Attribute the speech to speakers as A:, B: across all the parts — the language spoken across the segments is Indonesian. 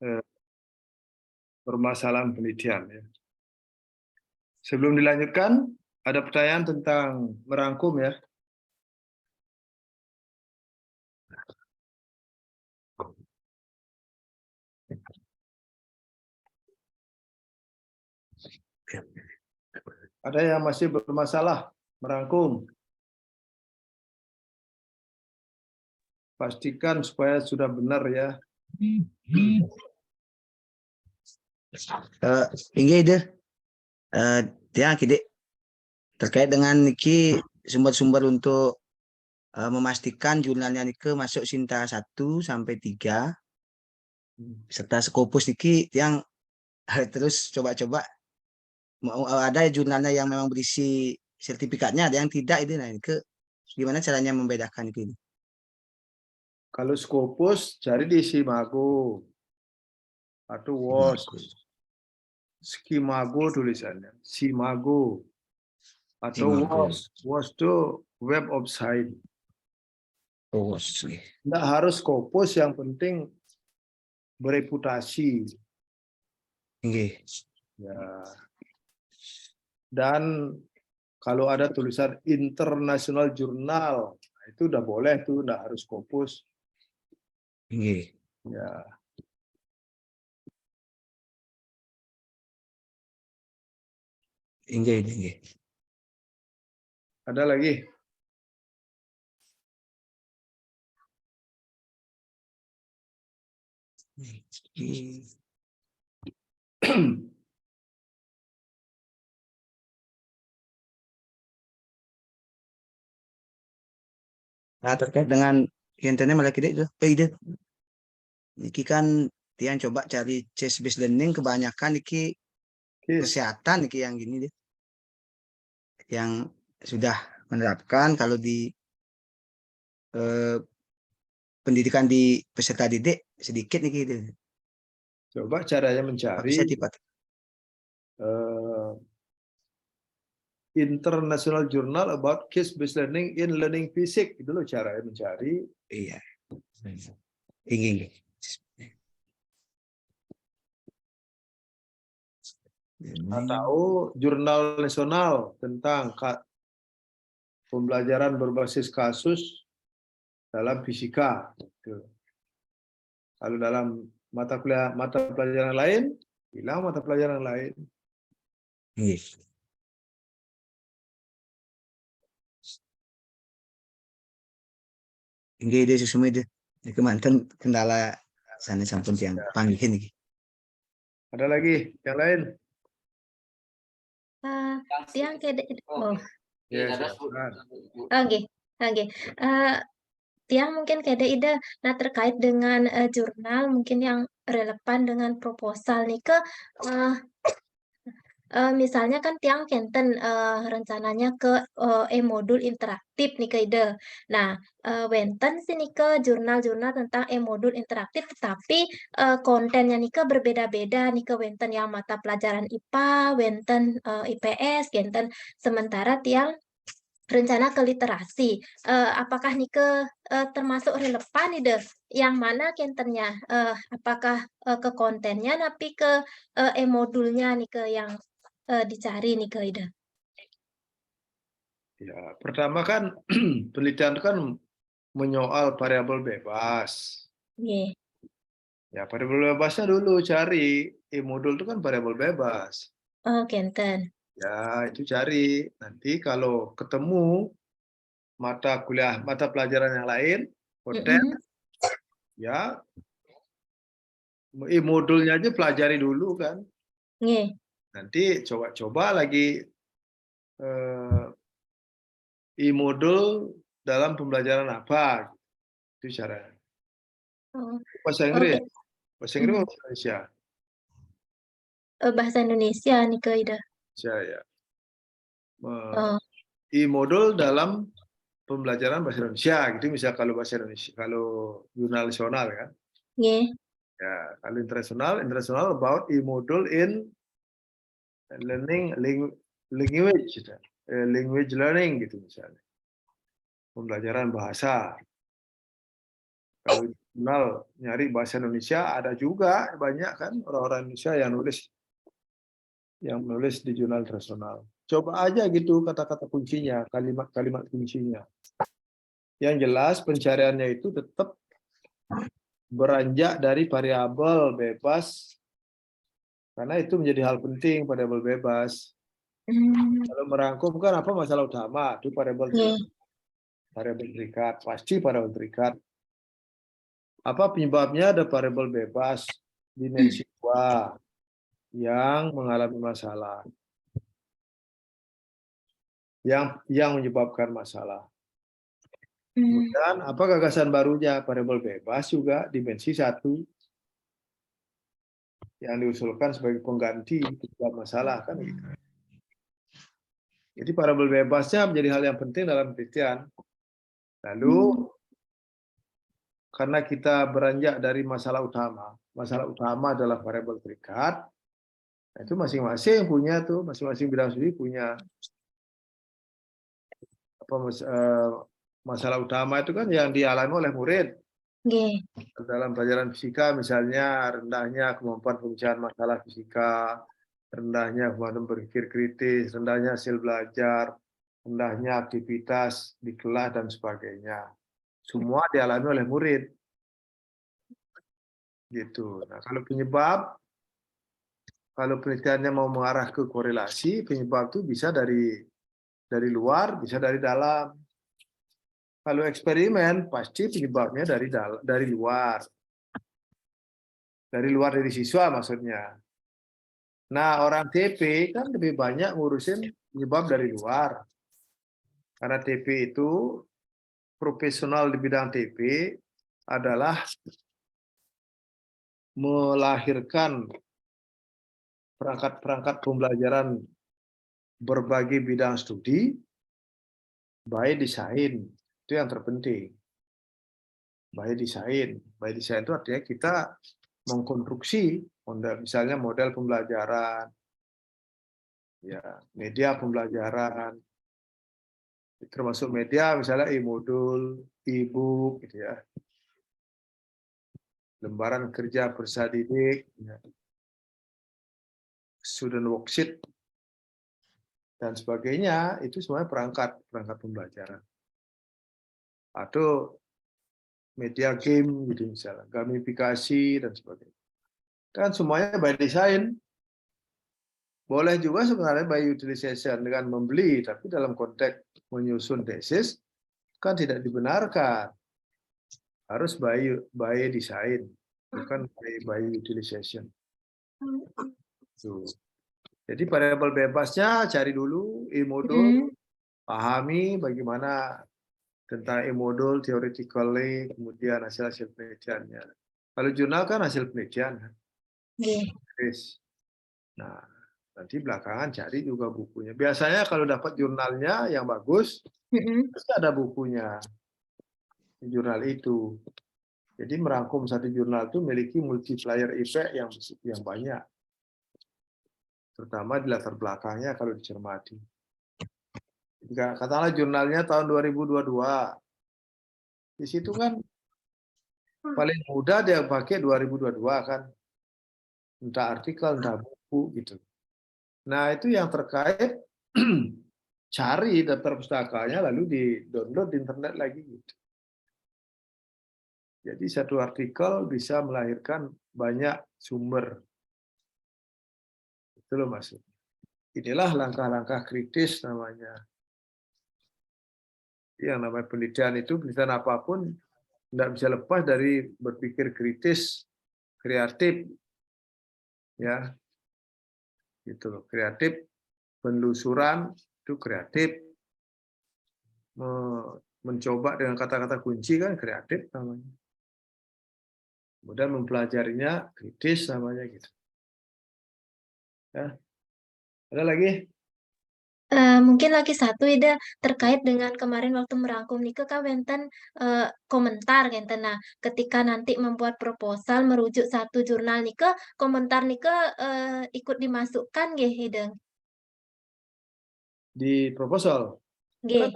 A: eh, permasalahan penelitian. Ya. Sebelum dilanjutkan, ada pertanyaan tentang merangkum ya. Ada yang masih bermasalah merangkum? Pastikan supaya sudah benar ya.
B: Inggih deh. Tiang kide terkait dengan niki sumber-sumber untuk memastikan jurnalnya niki masuk Sinta 1 sampai 3 serta Scopus niki tiang terus coba-coba ada jurnalnya yang memang berisi sertifikatnya, ada yang tidak itu. Nah, ke gimana caranya membedakan itu?
A: Kalau Scopus cari di Simago atau WOS. Skimago tulisannya. Simago atau WOS. WOS itu Web of Science. Nggak harus Scopus, yang penting bereputasi. Ya. Dan kalau ada tulisan international journal, itu udah boleh tuh, nggak harus Scopus. Ya. Ada lagi?
B: Nah, terkait dengan internet malah kita itu, iki kan tiang coba cari case based learning kebanyakan iki kesehatan iki yang gini deh, yang sudah menerapkan kalau di pendidikan di peserta didik sedikit nih gitu.
A: Coba caranya mencari International Journal about Case-Based Learning in Learning Physics. Itu loh caranya mencari.
B: Iya. Ingin.
A: Atau jurnal nasional tentang pembelajaran berbasis kasus dalam fisika. Kalau dalam mata pelajaran lain, bilang mata pelajaran lain.
B: Yes. Ini dia semua itu. Kemantan kendala sana sampun yang panggihin nih.
A: Ada lagi yang lain?
C: Tiang kede oh.
A: Yes,
C: Oke. Tiang mungkin kede ide nah terkait dengan jurnal mungkin yang relevan dengan proposal nih ke misalnya kan tiang kenten rencananya ke e-modul interaktif nih ke ide. Nah, wenten sih nih ke jurnal-jurnal tentang e-modul interaktif, tetapi kontennya nih ke berbeda-beda nih ke wenten yang mata pelajaran IPA, wenten IPS, wenten sementara tiang rencana ke literasi. Apakah nih ke termasuk relevan ide? Yang mana kentennya? Apakah ke kontennya, tapi ke e-modulnya nih ke yang dicari nih ke ide?
A: Ya, pertama kan penelitian itu kan menyoal variabel bebas.
C: Yeah.
A: Ya, variabel bebasnya dulu cari. E-modul itu kan variabel bebas.
C: Oh, kenten.
A: Ya, itu cari. Nanti kalau ketemu mata pelajaran yang lain, konten, ya, e-modulnya aja pelajari dulu kan.
C: Yeah.
A: Nanti coba-coba lagi e-modul dalam pembelajaran apa. Itu caranya. Bahasa Inggris. Bahasa Inggris atau bahasa Indonesia?
C: Bahasa Indonesia nih ke ide.
A: Ya. E-modul dalam pembelajaran bahasa Indonesia gitu, misal kalau bahasa Indonesia, kalau jurnal nasional kan.
C: Yeah.
A: Ya, kalau internasional about e-modul in learning language, language learning gitu misalnya. Pembelajaran bahasa. Kalau jurnal nyari bahasa Indonesia ada juga banyak kan orang-orang Indonesia yang menulis di jurnal internasional. Coba aja gitu kata-kata kuncinya, kalimat-kalimat kuncinya. Yang jelas pencariannya itu tetap beranjak dari variabel bebas, karena itu menjadi hal penting variabel bebas. Kalau merangkum kan apa masalah utama, itu variabel terikat, pasti variabel terikat. Apa penyebabnya? Ada variabel bebas dimensi 2 yang mengalami masalah, yang menyebabkan masalah. Kemudian apa gagasan barunya? Variabel bebas juga dimensi 1 yang diusulkan sebagai pengganti penyebab masalah kan gitu. Jadi variabel bebasnya menjadi hal yang penting dalam penelitian. Lalu karena kita beranjak dari masalah utama adalah variabel terikat, itu masing-masing punya tuh, masing-masing bidang studi punya apa masalah utama itu kan yang dialami oleh murid. Dalam pelajaran fisika misalnya rendahnya kemampuan pemecahan masalah fisika, rendahnya kemampuan berpikir kritis, rendahnya hasil belajar, rendahnya aktivitas di kelas dan sebagainya. Semua dialami oleh murid. Gitu. Nah, kalau penyebab, kalau penelitiannya mau mengarah ke korelasi, penyebab itu bisa dari luar, bisa dari dalam. Kalau eksperimen, pasti penyebabnya dari luar. Dari luar dari siswa maksudnya. Nah, orang TP kan lebih banyak ngurusin penyebab dari luar. Karena TP itu, profesional di bidang TP adalah melahirkan perangkat-perangkat pembelajaran berbagai bidang studi by design. Itu yang terpenting. By design itu artinya kita mengkonstruksi misalnya model pembelajaran, ya, media pembelajaran, termasuk media misalnya e-modul, e-book, gitu ya, lembaran kerja peserta didik, ya, student worksheet dan sebagainya, itu semuanya perangkat pembelajaran. Atau media game gitu misalnya, gamifikasi dan sebagainya. Kan semuanya by design. Boleh juga sebenarnya by utilization dengan membeli, tapi dalam konteks menyusun tesis kan tidak dibenarkan. Harus by design, bukan by utilization. Tuh. Jadi variabel bebasnya cari dulu e-modul, pahami bagaimana tentang e-modul theoretically, kemudian hasil-hasil penelitiannya. Kalau jurnal kan hasil penelitian. Nah, nanti belakangan cari juga bukunya. Biasanya kalau dapat jurnalnya yang bagus, pasti ada bukunya di jurnal itu. Jadi merangkum satu jurnal itu memiliki multiplier effect yang banyak. Terutama di latar belakangnya kalau dicermati. Katakanlah jurnalnya tahun 2022. Di situ kan paling mudah dia pakai 2022 kan. Entah artikel, entah buku gitu. Nah, itu yang terkait cari daftar pustakanya lalu di-download di internet lagi gitu. Jadi satu artikel bisa melahirkan banyak sumber. Itu loh maksudnya. Inilah langkah-langkah kritis namanya. Yang namanya penelitian itu, penelitian apapun tidak bisa lepas dari berpikir kritis, kreatif, ya, gitu loh. Kreatif, penelusuran itu kreatif, mencoba dengan kata-kata kunci kan kreatif namanya. Kemudian mempelajarinya kritis namanya gitu. Ya, ada lagi?
C: Mungkin lagi satu Ida terkait dengan kemarin waktu merangkum nih Kak Wenten komentar Wenten. Nah, ketika nanti membuat proposal merujuk satu jurnal nih komentar nih ikut dimasukkan nggih Ida?
A: Di proposal. Kan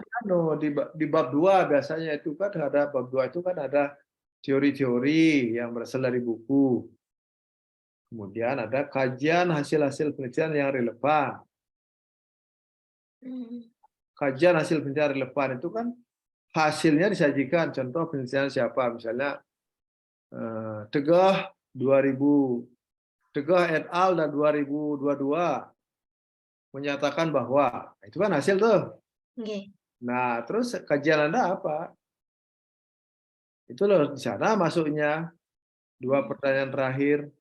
A: di bab 2 biasanya itu kan ada bab 2 itu kan ada teori-teori yang berasal dari buku. Kemudian ada kajian hasil-hasil penelitian yang relevan. Kajian hasil penelitian relevan itu kan hasilnya disajikan. Contoh penelitian siapa? Misalnya Tegah 2000, Tegah et al. Dan 2022 menyatakan bahwa itu kan hasil tuh.
C: Oke.
A: Nah, terus kajian Anda apa? Itu loh di sana masuknya 2 pertanyaan terakhir.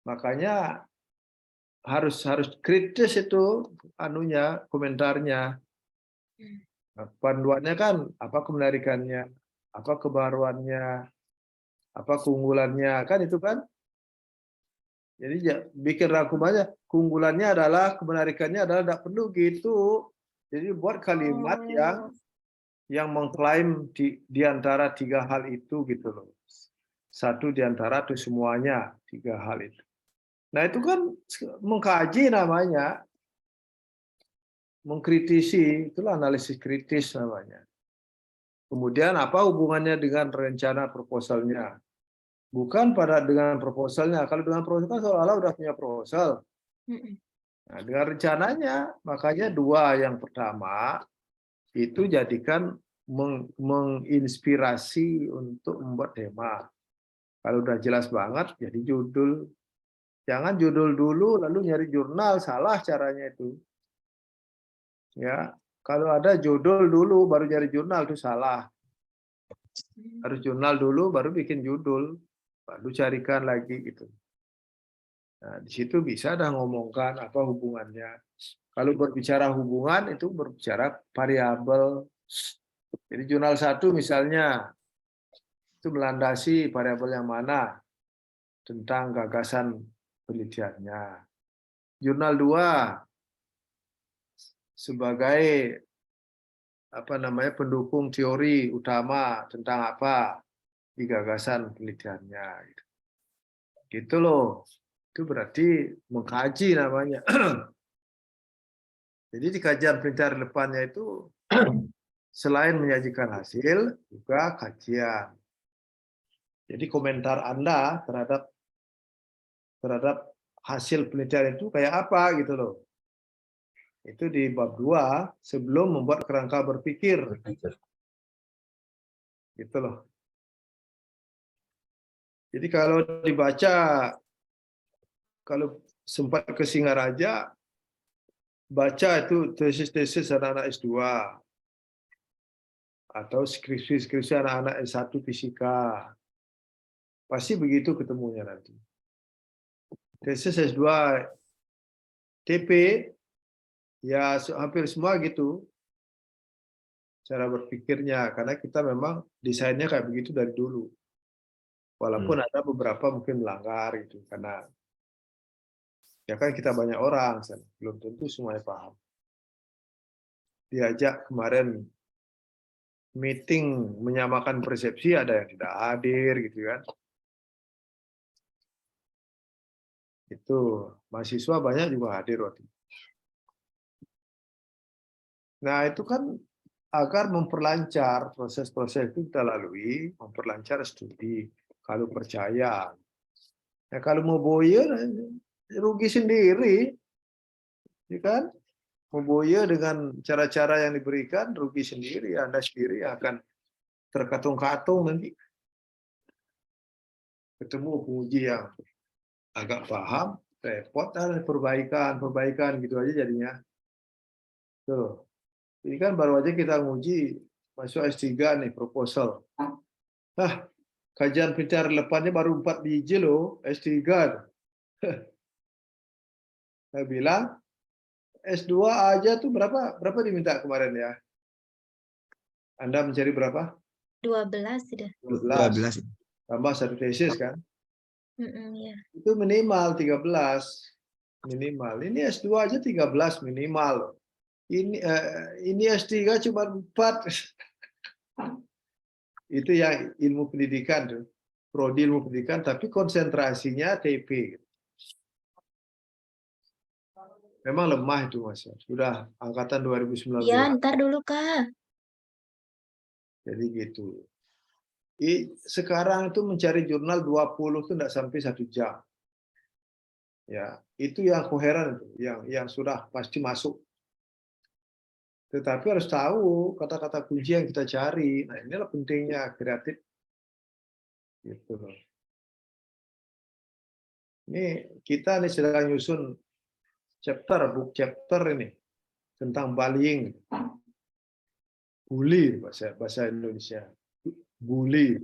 A: Makanya harus kritis itu anunya, komentarnya. Nah, panduannya kan apa kemenarikannya, apa kebaruannya, apa keunggulannya, kan itu kan. Jadi bikin rangkum aja. Keunggulannya adalah, kemenarikannya adalah, tidak perlu gitu. Jadi buat kalimat yang mengklaim di antara 3 hal itu gitu loh. Satu di antara atau semuanya 3 hal itu. Nah itu kan mengkaji namanya, mengkritisi, itulah analisis kritis namanya. Kemudian apa hubungannya dengan rencana proposalnya? Bukan dengan proposalnya. Kalau dengan proposal kan seolah-olah udah punya proposal. Nah, dengan rencananya, makanya 2 yang pertama itu jadikan menginspirasi untuk membuat tema. Kalau udah jelas banget, jadi judul. Jangan judul dulu lalu nyari jurnal, salah caranya itu. Ya, kalau ada judul dulu baru nyari jurnal itu salah. Harus jurnal dulu baru bikin judul, baru carikan lagi gitu. Nah, di situ bisa dah ngomongkan apa hubungannya. Kalau berbicara hubungan itu berbicara variabel. Jadi jurnal 1 misalnya itu melandasi variabel yang mana tentang gagasan penelitiannya. Jurnal 2 sebagai pendukung teori utama tentang apa di gagasan penelitiannya. Gitu loh. Itu berarti mengkaji namanya. Jadi di kajian penelitian relevannya itu selain menyajikan hasil, juga kajian. Jadi komentar Anda terhadap hasil penelitian itu kayak apa gitu loh. Itu di bab 2 sebelum membuat kerangka berpikir. Gitu loh. Jadi kalau dibaca, kalau sempat ke Singaraja, baca itu tesis-tesis anak-anak S2 atau skripsi-skripsi anak-anak S1 fisika. Pasti begitu ketemunya nanti. Tesis S2 TP ya hampir semua gitu cara berpikirnya, karena kita memang desainnya kayak begitu dari dulu. Walaupun ada beberapa mungkin melanggar gitu, karena ya kan kita banyak orang, belum tentu semuanya paham. Diajak kemarin meeting menyamakan persepsi, ada yang tidak hadir gitu kan. Itu mahasiswa banyak juga hadir waktu itu. Nah itu kan agar memperlancar proses-proses itu kita lalui, memperlancar studi. Kalau percaya, ya kalau mau boyar rugi sendiri, ya kan? Mau boyar dengan cara-cara yang diberikan rugi sendiri, Anda sendiri akan terkatung-katung nanti. Ketemu penguji yang agak paham, repot, perbaikan gitu aja jadinya. Tuh. Ini kan baru aja kita nguji masuk S3 nih, proposal. Kajian penelitian relevannya baru 4 biji loh, S3. Saya bilang, S2 aja tuh berapa diminta kemarin ya? Anda mencari berapa?
C: 12 sudah.
B: 12.
A: Tambah 1 tesis kan?
C: Ya.
A: Itu minimal 13. Minimal. Ini S2 aja 13 minimal. Ini S3 cuma 4. Itu yang ilmu pendidikan tuh. Prodi ilmu pendidikan, tapi konsentrasinya TP. Memang lemah itu Mas. Sudah angkatan 2019.
C: Iya, ntar dulu Kak.
A: Jadi gitu. Sekarang itu mencari jurnal 20 itu tidak sampai 1 jam. Ya, itu yang koheren itu, yang sudah pasti masuk. Tetapi harus tahu kata-kata kunci yang kita cari. Nah, inilah pentingnya kreatif. Gitu loh. Ini kita nih sedang nyusun book chapter ini tentang bullying. Bully bahasa Indonesia. Bully.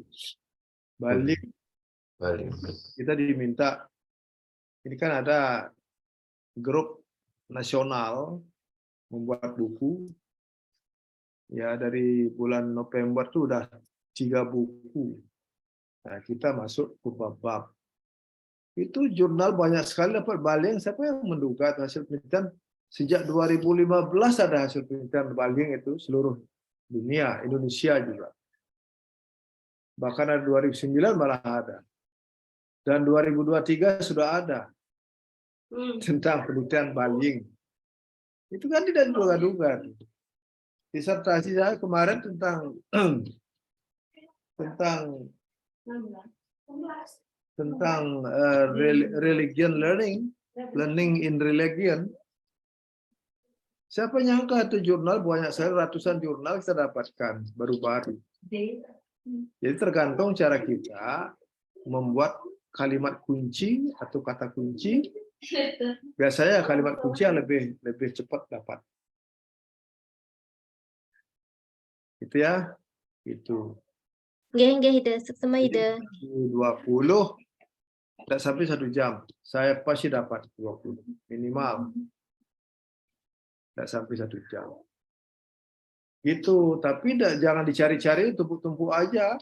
A: Bullying. Kita diminta, ini kan ada grup nasional membuat buku. Ya, dari bulan November tuh udah 3 buku. Nah, kita masuk ke bab-bab. Itu jurnal banyak sekali dapat bullying. Siapa yang menduga hasil penelitian sejak 2015 ada hasil penelitian bullying itu seluruh dunia, Indonesia juga. Bahkan ada 2009 malah ada. Dan 2023 sudah ada tentang penelitian bullying. Itu kan tidak diduga-duga. Disertasi saya kemarin tentang religion learning in religion. Siapa nyangka itu jurnal banyak sekali, ratusan jurnal kita dapatkan baru-baru. Jadi tergantung cara kita membuat kalimat kunci atau kata kunci. Biasanya kalimat kunci yang lebih cepat dapat. Itu ya, itu.
C: Nggih, ide, sama ide.
A: 20 tidak sampai 1 jam. Saya pasti dapat 20 minimal. Tidak sampai 1 jam. Gitu, tapi jangan dicari-cari, tumpuk-tumpuk aja.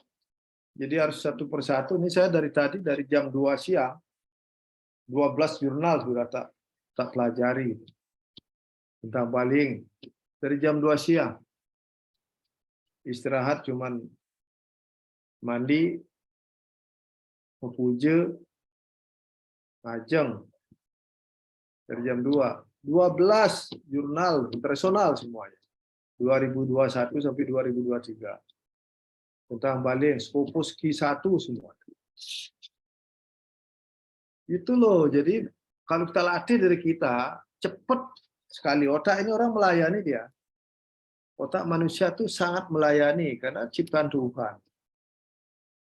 A: Jadi harus satu persatu. Ini saya dari tadi, dari jam 2 siang, 12 jurnal sudah tak pelajari tentang bullying. Dari jam 2 siang. Istirahat cuman mandi, puja, ngajeng. Dari jam 2. 12 jurnal internasional semuanya. 2021 sampai 2023. Tentang bullying, Scopus Q1 semua. Itu loh, jadi kalau kita latih dari kita, cepat sekali. Otak ini orang melayani dia. Otak manusia itu sangat melayani, karena ciptaan Tuhan.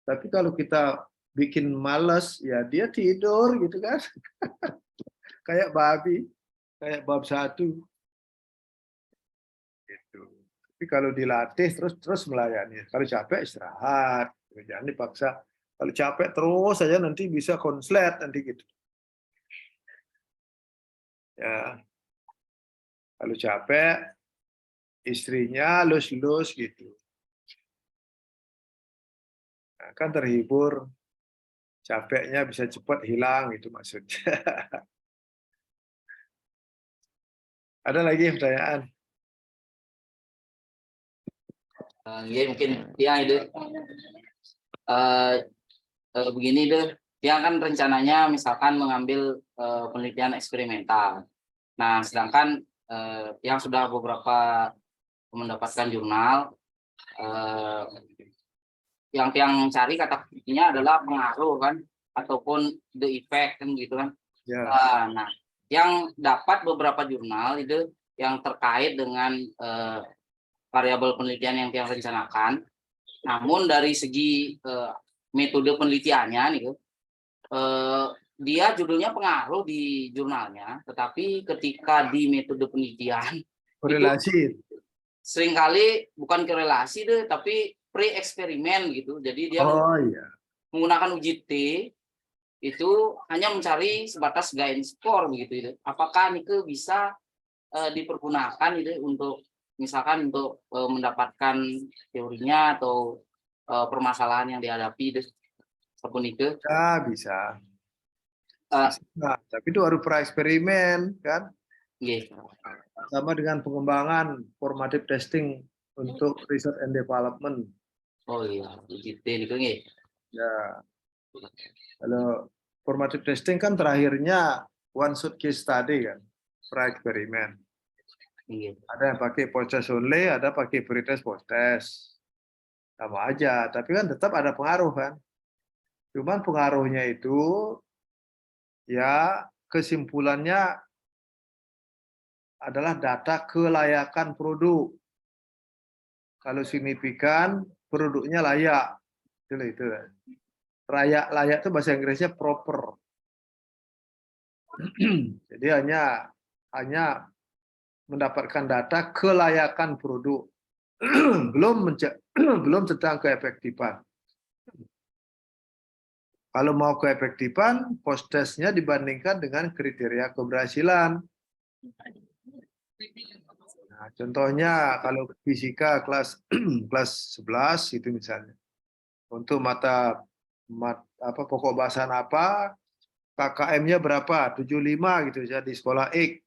A: Tapi kalau kita bikin malas, ya dia tidur gitu kan. Kayak babi, kayak bab 1. Gitu. Tapi kalau dilatih terus melayani. Kalau capek istirahat, jangan dipaksa. Kalau capek terus saja nanti bisa konslet nanti gitu. Ya. Kalau capek, istrinya lus-lus gitu. Nah, kan terhibur, capeknya bisa cepat hilang itu maksudnya. Ada lagi pertanyaan?
D: Ya mungkin ya itu begini deh, dia kan rencananya misalkan mengambil penelitian eksperimental. Nah, sedangkan yang sudah beberapa mendapatkan jurnal, yang cari kata kuncinya adalah pengaruh kan, ataupun the effect kan gitu kan.
A: Ya.
D: Nah, yang dapat beberapa jurnal itu yang terkait dengan variabel penelitian yang rencanakan, namun dari segi metode penelitiannya nih, dia judulnya pengaruh di jurnalnya, tetapi ketika di metode penelitian
A: Korelasi.
D: Seringkali bukan korelasi deh, tapi pre-eksperimen gitu. Jadi dia menggunakan uji T itu hanya mencari sebatas gain score begitu. Apakah Nike bisa dipergunakan gitu untuk misalkan untuk mendapatkan teorinya atau permasalahan yang dihadapi deh, seperti itu?
A: Ya, bisa. Nah, tapi itu baru pra-eksperimen kan?
D: Yeah.
A: Sama dengan pengembangan formative testing untuk research and development.
D: Oh iya, uji T itu nggih.
A: Ya. Kalau formative testing kan terakhirnya one shot case study kan, pra-eksperimen.
D: Iya.
A: Ada yang pakai post test only, ada pakai pre-test post test. sama aja, tapi kan tetap ada pengaruh kan. Cuman pengaruhnya itu ya kesimpulannya adalah data kelayakan produk. Kalau signifikan, produknya layak. Itu. Layak itu bahasa Inggrisnya proper. Jadi hanya mendapatkan data kelayakan produk, belum tentang keefektifan. Kalau mau keefektifan, post testnya dibandingkan dengan kriteria keberhasilan. Nah, contohnya kalau fisika kelas kelas 11 itu misalnya, untuk mata pokok bahasan apa, KKM-nya berapa? 75 gitu ya di sekolah X.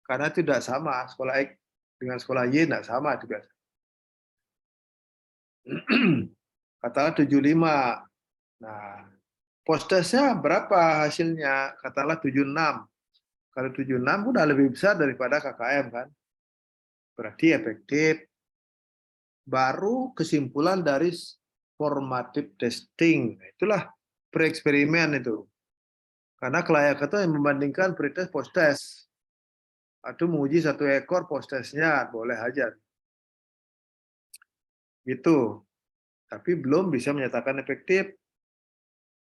A: Karena itu tidak sama, sekolah X dengan sekolah Y tidak sama itu biasa. Katakanlah 75. Nah, post testnya berapa hasilnya? Katakanlah 76. Kalau 76 udah lebih besar daripada KKM kan? Berarti efektif. Baru kesimpulan dari formative testing. Itulah pre-eksperimen itu. Karena kelayakan itu yang membandingkan pre-test post-test. Atau menguji satu ekor post-testnya, boleh aja. Gitu. Tapi belum bisa menyatakan efektif.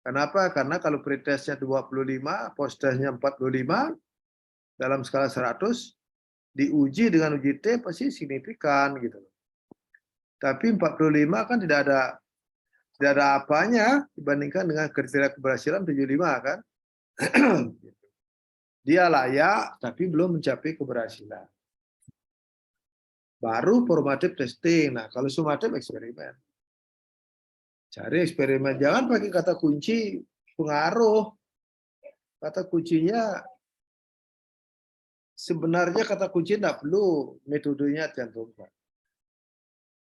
A: Kenapa? Karena kalau pre-testnya 25, post-testnya 45, dalam skala 100, diuji dengan uji T pasti signifikan. Gitu. Tapi 45 kan tidak ada apanya dibandingkan dengan kriteria keberhasilan 75 kan. Dia layak tapi belum mencapai keberhasilan. Baru formative testing. Nah, kalau summative eksperimen. Cari eksperimen, jangan pakai kata kunci pengaruh. Kata kuncinya sebenarnya kata kunci tidak perlu metodenya cantumkan.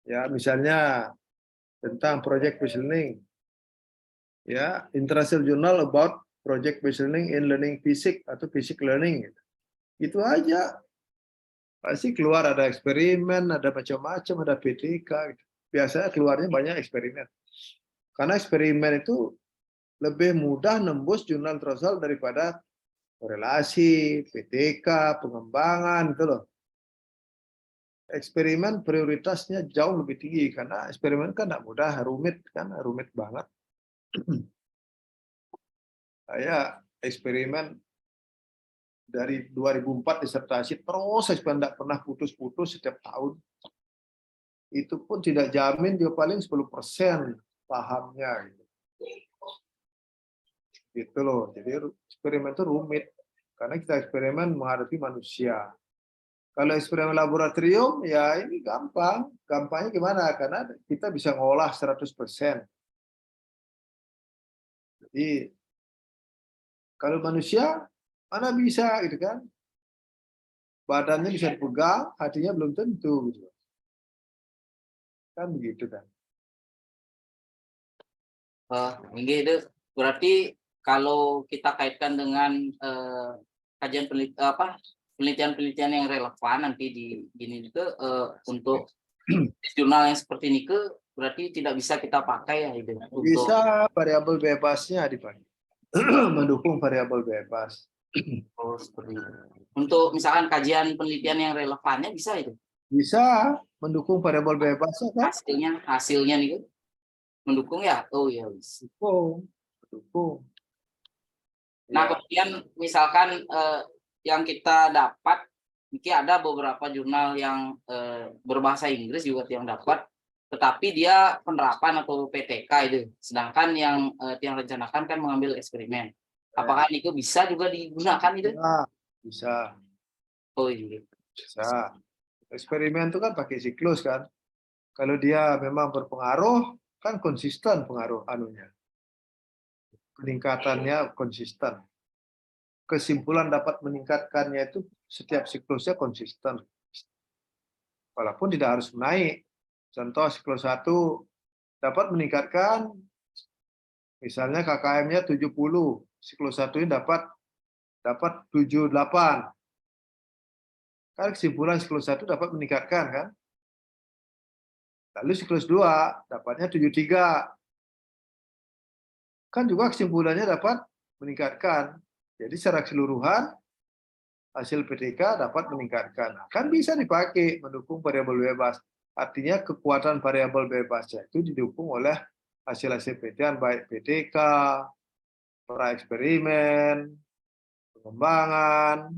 A: Ya, misalnya tentang project based learning. Ya, International Journal about Project Based Learning in Learning Physics atau Physics Learning. Itu aja. Pasti keluar ada eksperimen, ada macam-macam, ada PTK. Gitu. Biasanya keluarnya banyak eksperimen. Karena eksperimen itu lebih mudah nembus jurnal internasional daripada korelasi, PTK, pengembangan, itu loh. Eksperimen prioritasnya jauh lebih tinggi karena eksperimen kan tidak mudah, rumit kan, rumit banget. Saya eksperimen dari 2004 disertasi terus eksperimen tidak pernah putus-putus setiap tahun. Itu pun tidak jamin dia paling 10% pahamnya gitu. Gitu loh. Jadi eksperimen itu rumit karena kita eksperimen menghadapi manusia. Kalau eksperimen laboratorium ya ini gampang. Gampangnya gimana? Karena kita bisa ngolah 100%. Jadi kalau manusia mana bisa gitu kan? Badannya bisa dipegang, hatinya belum tentu gitu. Kan begitu kan.
D: Ini itu berarti kalau kita kaitkan dengan kajian penelitian-penelitian yang relevan nanti di gini itu untuk jurnal yang seperti ini berarti tidak bisa kita pakai ya itu.
A: Bisa variabel bebasnya dipakai. Mendukung variabel bebas.
D: Oh, seperti itu. Untuk misalkan kajian penelitian yang relevannya bisa itu.
A: Bisa mendukung variabel bebasnya kan?
D: Hasilnya nih mendukung ya. Oh ya.
A: Mendukung.
D: Nah, kemudian misalkan yang kita dapat, mungkin ada beberapa jurnal yang berbahasa Inggris juga yang dapat, tetapi dia penerapan atau PTK itu. Sedangkan yang rencanakan kan mengambil eksperimen. Apakah itu bisa juga digunakan itu?
A: Bisa.
D: Oh iya.
A: Bisa. Eksperimen itu kan pakai siklus kan. Kalau dia memang berpengaruh, kan konsisten pengaruh anunya. Peningkatannya konsisten. Kesimpulan dapat meningkatkannya itu setiap siklusnya konsisten. Walaupun tidak harus naik. Contoh siklus 1 dapat meningkatkan, misalnya KKM-nya 70, siklus 1 ini dapat 78. Kan kesimpulan siklus 1 dapat meningkatkan kan? Lalu siklus 2 dapatnya 73. Kan juga kesimpulannya dapat meningkatkan. Jadi secara keseluruhan hasil PTK dapat meningkatkan. Kan bisa dipakai mendukung variabel bebas. Artinya kekuatan variabel bebasnya itu didukung oleh hasil-hasil penelitian baik PTK, pra-eksperimen, pengembangan.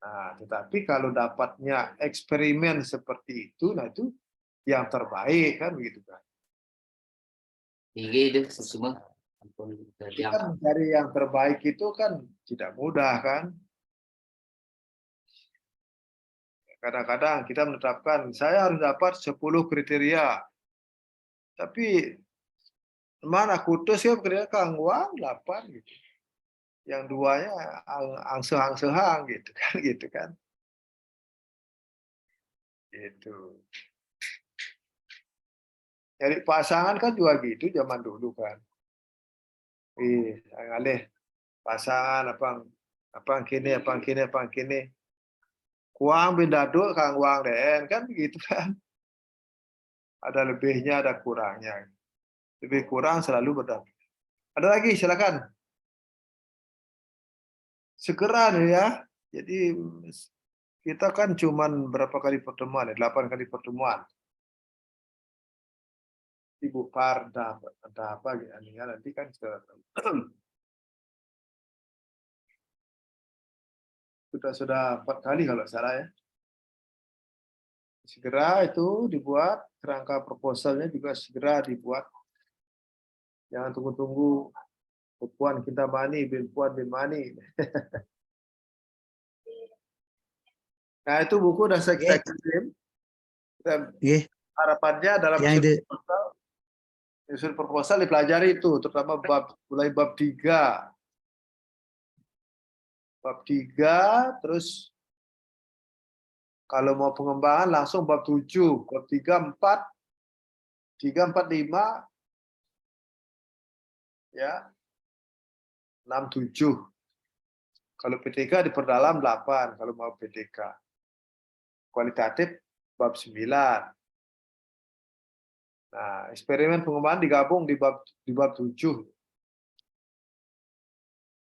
A: Nah, tetapi kalau dapatnya eksperimen seperti itu, nah itu yang terbaik kan begitu kan.
D: Iya, semua.
A: Tapi kan mencari yang terbaik itu kan tidak mudah kan. Kadang-kadang kita menetapkan saya harus dapat 10 kriteria. Tapi mana kutus ya kriteria Kang Wang 8 gitu. Yang 2-nya angseh-angsehang gitu kan gitu kan. Gitu. Jadi pasangan kan juga gitu zaman dulu kan. Ngalih pasangan apa kini. Kuang bindaduk Kang Wang den kan begitu kan. Ada lebihnya, ada kurangnya. Lebih kurang selalu berdampak. Ada lagi, silakan. Segera nih ya. Jadi kita kan cuman berapa kali pertemuan? 8 kali pertemuan. Ibu Parda, ada apa gitu. Nanti kan sudah 4 kali kalau salah ya. Segera itu dibuat, kerangka proposalnya juga segera dibuat. Jangan tunggu-tunggu Puan kita mani, bin Puan bin mani. Nah itu buku udah saya kirim. Harapannya dalam usul proposal dipelajari itu, terutama mulai bab 3. Bab 3, terus kalau mau pengembangan langsung bab 7, bab 3, 4, 3, 4, 5, ya, 6, 7. Kalau PTK diperdalam 8, kalau mau PTK. Kualitatif bab 9. Nah, eksperimen pengembangan digabung di bab 7.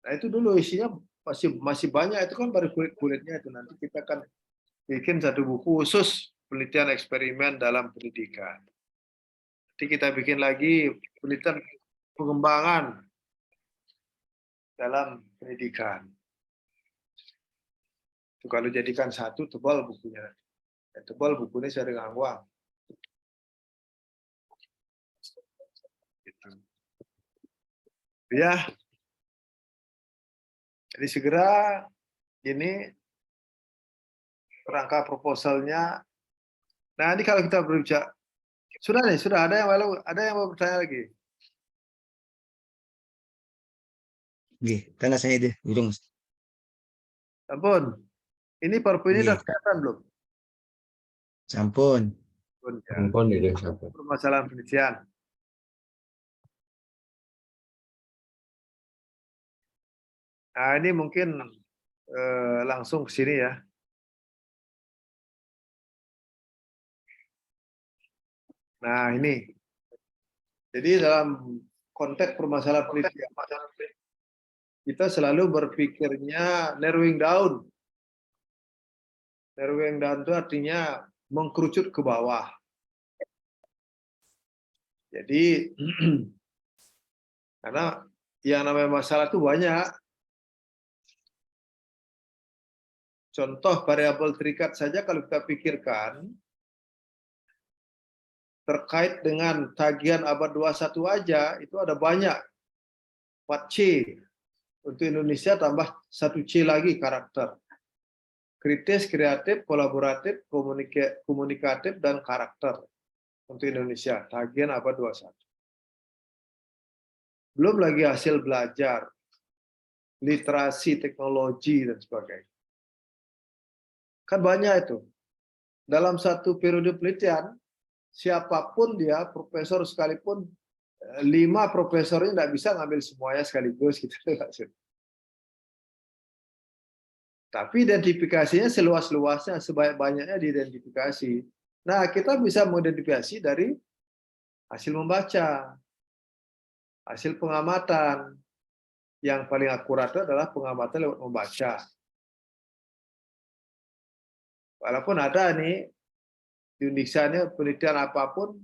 A: Nah, itu dulu isinya masih banyak, itu kan baru kulit-kulitnya itu. Nanti kita akan bikin satu buku khusus penelitian eksperimen dalam pendidikan. Nanti kita bikin lagi penelitian pengembangan dalam pendidikan. Itu kalau jadikan satu, tebal bukunya. Tebal bukunya saya dengan uang. Gitu. Ya, jadi segera ini kerangka proposalnya. Nah, ini kalau kita berbicara, sudah ada yang mau bertanya lagi.
B: Tanya saya deh, Burung.
A: Ampun, ini Perpu ini sudah kelihatan belum?
B: Sampun.
A: Sampun itu sampun. Permasalahan penelitian. Nah, ini mungkin langsung ke sini ya. Nah, ini. Jadi dalam konteks permasalahan penelitian, kita selalu berpikirnya narrowing down. Narrowing down itu artinya mengkerucut ke bawah. Jadi, karena yang namanya masalah itu banyak. Contoh variabel terikat saja kalau kita pikirkan, terkait dengan tagihan abad 21 aja, itu ada banyak. 4C. Untuk Indonesia tambah 1C lagi karakter. Kritis, kreatif, kolaboratif, komunikatif, dan karakter. Untuk Indonesia, tagihan abad 21. Belum lagi hasil belajar, literasi, teknologi, dan sebagainya. Kan banyak itu. Dalam satu periode penelitian, siapapun dia, profesor sekalipun, 5 profesornya tidak bisa ngambil semuanya sekaligus. Gitu. Tapi identifikasinya seluas-luasnya, sebanyak-banyaknya diidentifikasi. Nah, kita bisa mengidentifikasi dari hasil membaca, hasil pengamatan. Yang paling akurat adalah pengamatan lewat membaca. Walaupun ada nih di Indonesia penelitian apapun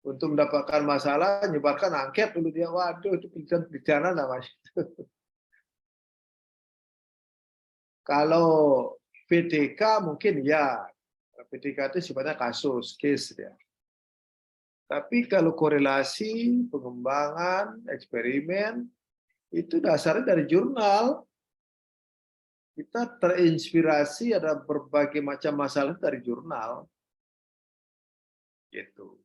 A: untuk mendapatkan masalah, nyebarkan angket dulu dia, waduh itu penelitian namanya. Kalau PTK mungkin ya, PTK itu sifatnya kasus, case ya. Tapi kalau korelasi, pengembangan, eksperimen, itu dasarnya dari jurnal. Kita terinspirasi ada berbagai macam masalah dari jurnal. Gitu.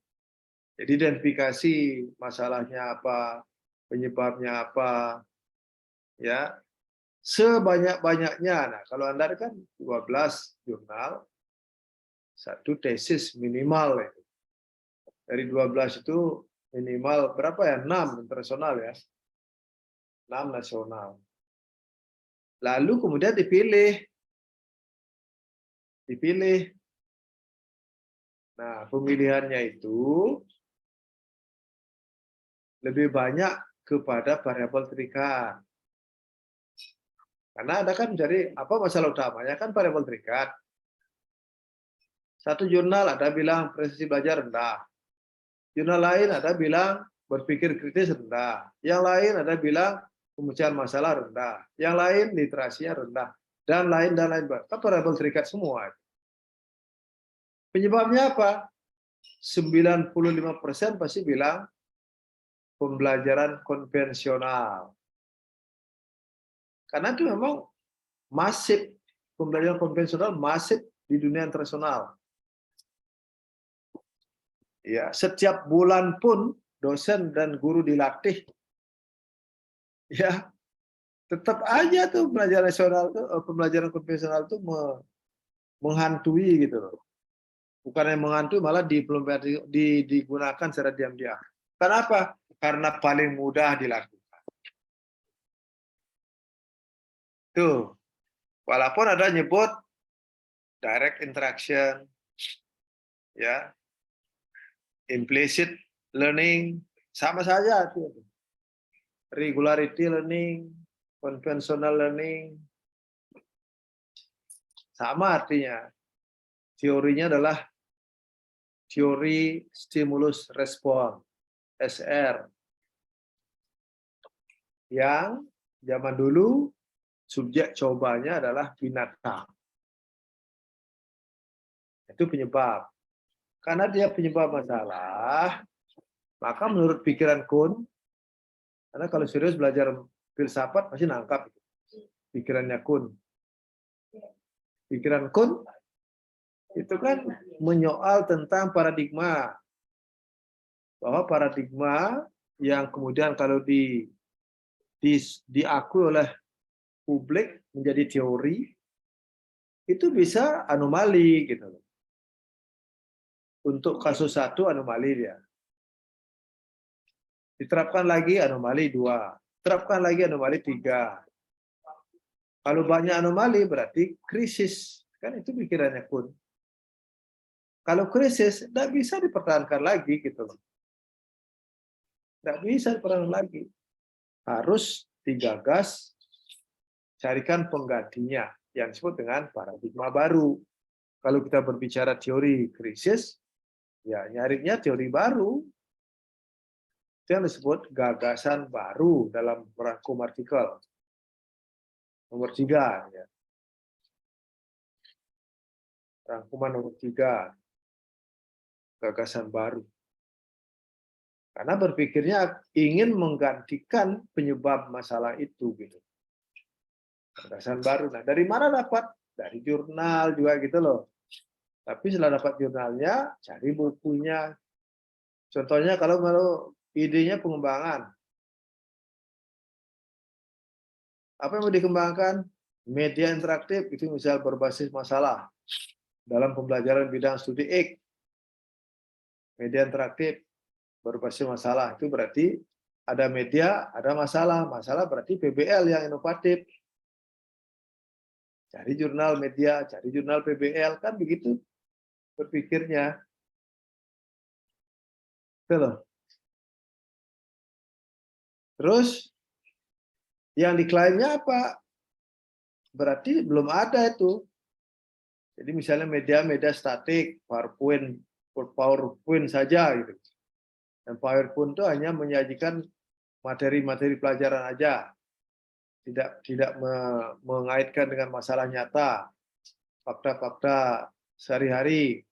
A: Jadi identifikasi masalahnya apa, penyebabnya apa, ya sebanyak-banyaknya. Nah, kalau Anda kan 12 jurnal, 1 tesis minimal. Ya. Dari 12 itu minimal berapa ya? 6 internasional ya. 6 nasional. Lalu kemudian dipilih. Nah, pemilihannya itu lebih banyak kepada variabel terikat. Karena ada kan jadi apa masalah utamanya kan variabel terikat. Satu jurnal ada bilang prestasi belajar rendah. Jurnal lain ada bilang berpikir kritis rendah. Yang lain ada bilang pemecahan masalah rendah. Yang lain literasinya rendah. Dan lain. Kan variabel terikat semua. Penyebabnya apa? 95% pasti bilang pembelajaran konvensional. Karena itu memang masif, pembelajaran konvensional masif di dunia internasional. Ya, setiap bulan pun dosen dan guru dilatih. Ya, tetap aja tuh pembelajaran nasional tuh, pembelajaran konvensional tuh menghantui gitu loh. Bukan yang menghantui, malah digunakan secara diam-diam. Kenapa? Karena paling mudah dilakukan. Tuh, walaupun ada nyebut direct interaction, ya, implicit learning, sama saja tuh. Regularity learning, conventional learning, sama artinya. Teorinya adalah teori stimulus respon, SR. Yang zaman dulu subjek cobanya adalah binatang. Itu penyebab. Karena dia penyebab masalah, maka menurut pikiran Kuhn, karena kalau serius belajar filsafat pasti nangkap pikirannya Kuhn. Pikiran Kuhn itu kan menyoal tentang paradigma. Bahwa paradigma yang kemudian kalau diakui oleh publik menjadi teori, itu bisa anomali gitu loh. Untuk kasus 1 anomali dia. Diterapkan lagi anomali 2. Terapkan lagi anomali 3. Kalau banyak anomali berarti krisis. Kan itu pikirannya Kuhn. Kalau krisis, tidak bisa dipertahankan lagi gitu loh. Tidak bisa dipertahankan lagi. Harus digagas, carikan penggantinya yang disebut dengan paradigma baru. Kalau kita berbicara teori krisis, ya nyarinya teori baru. Itu yang disebut gagasan baru dalam rangkum artikel. Nomor 3. Ya. Rangkuman nomor 3. Gagasan baru. Karena berpikirnya ingin menggantikan penyebab masalah itu. Gitu. Gagasan baru. Nah, dari mana dapat? Dari jurnal juga gitu loh. Tapi setelah dapat jurnalnya, cari bukunya. Contohnya kalau idenya pengembangan. Apa yang mau dikembangkan? Media interaktif, itu misal berbasis masalah. Dalam pembelajaran bidang studi X. Media interaktif, berbasis masalah. Itu berarti ada media, ada masalah. Masalah berarti PBL yang inovatif. Cari jurnal media, cari jurnal PBL. Kan begitu berpikirnya. Itu loh. Terus yang diklaimnya apa? Berarti belum ada itu. Jadi misalnya media-media statik, PowerPoint saja gitu. Dan PowerPoint itu hanya menyajikan materi-materi pelajaran aja, tidak mengaitkan dengan masalah nyata, fakta-fakta sehari-hari.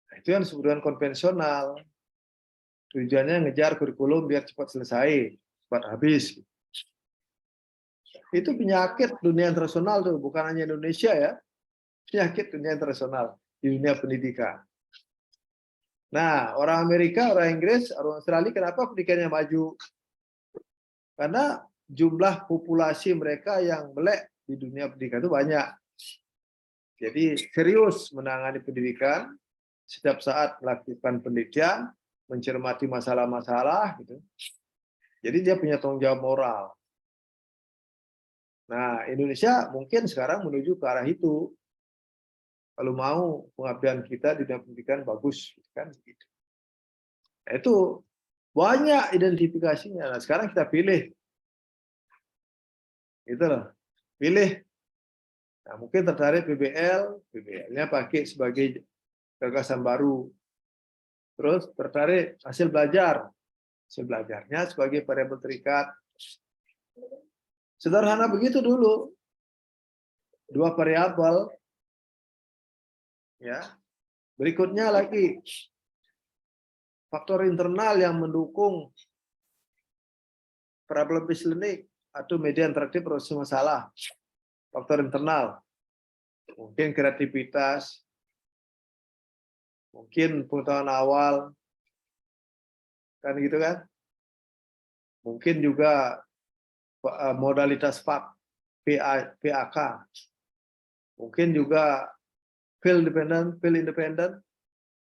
A: Nah, itu yang disebutkan konvensional. Tujuannya ngejar kurikulum biar cepat selesai, cepat habis. Itu penyakit dunia internasional tuh, bukan hanya Indonesia ya. Penyakit dunia internasional di dunia pendidikan. Nah, orang Amerika, orang Inggris, orang Australia, kenapa pendidikannya maju? Karena jumlah populasi mereka yang melek di dunia pendidikan itu banyak. Jadi serius menangani pendidikan, setiap saat melakukan penelitian, mencermati masalah-masalah, gitu. Jadi dia punya tanggung jawab moral. Nah, Indonesia mungkin sekarang menuju ke arah itu. Kalau mau pengabdian kita di dunia pendidikan bagus, kan? Nah, itu banyak identifikasinya. Nah, sekarang kita pilih, gitu loh, pilih. Nah, mungkin tertarik PBL, PBL-nya pakai sebagai gagasan baru. Terus tertarik hasil belajarnya sebagai variabel terikat. Sederhana begitu dulu, 2 variabel. Ya, berikutnya lagi faktor internal yang mendukung problem-based learning atau media interaktif proses masalah. Faktor internal, mungkin kreativitas, mungkin pengetahuan awal, kan gitu kan? Mungkin juga modalitas PAK, mungkin juga field independent,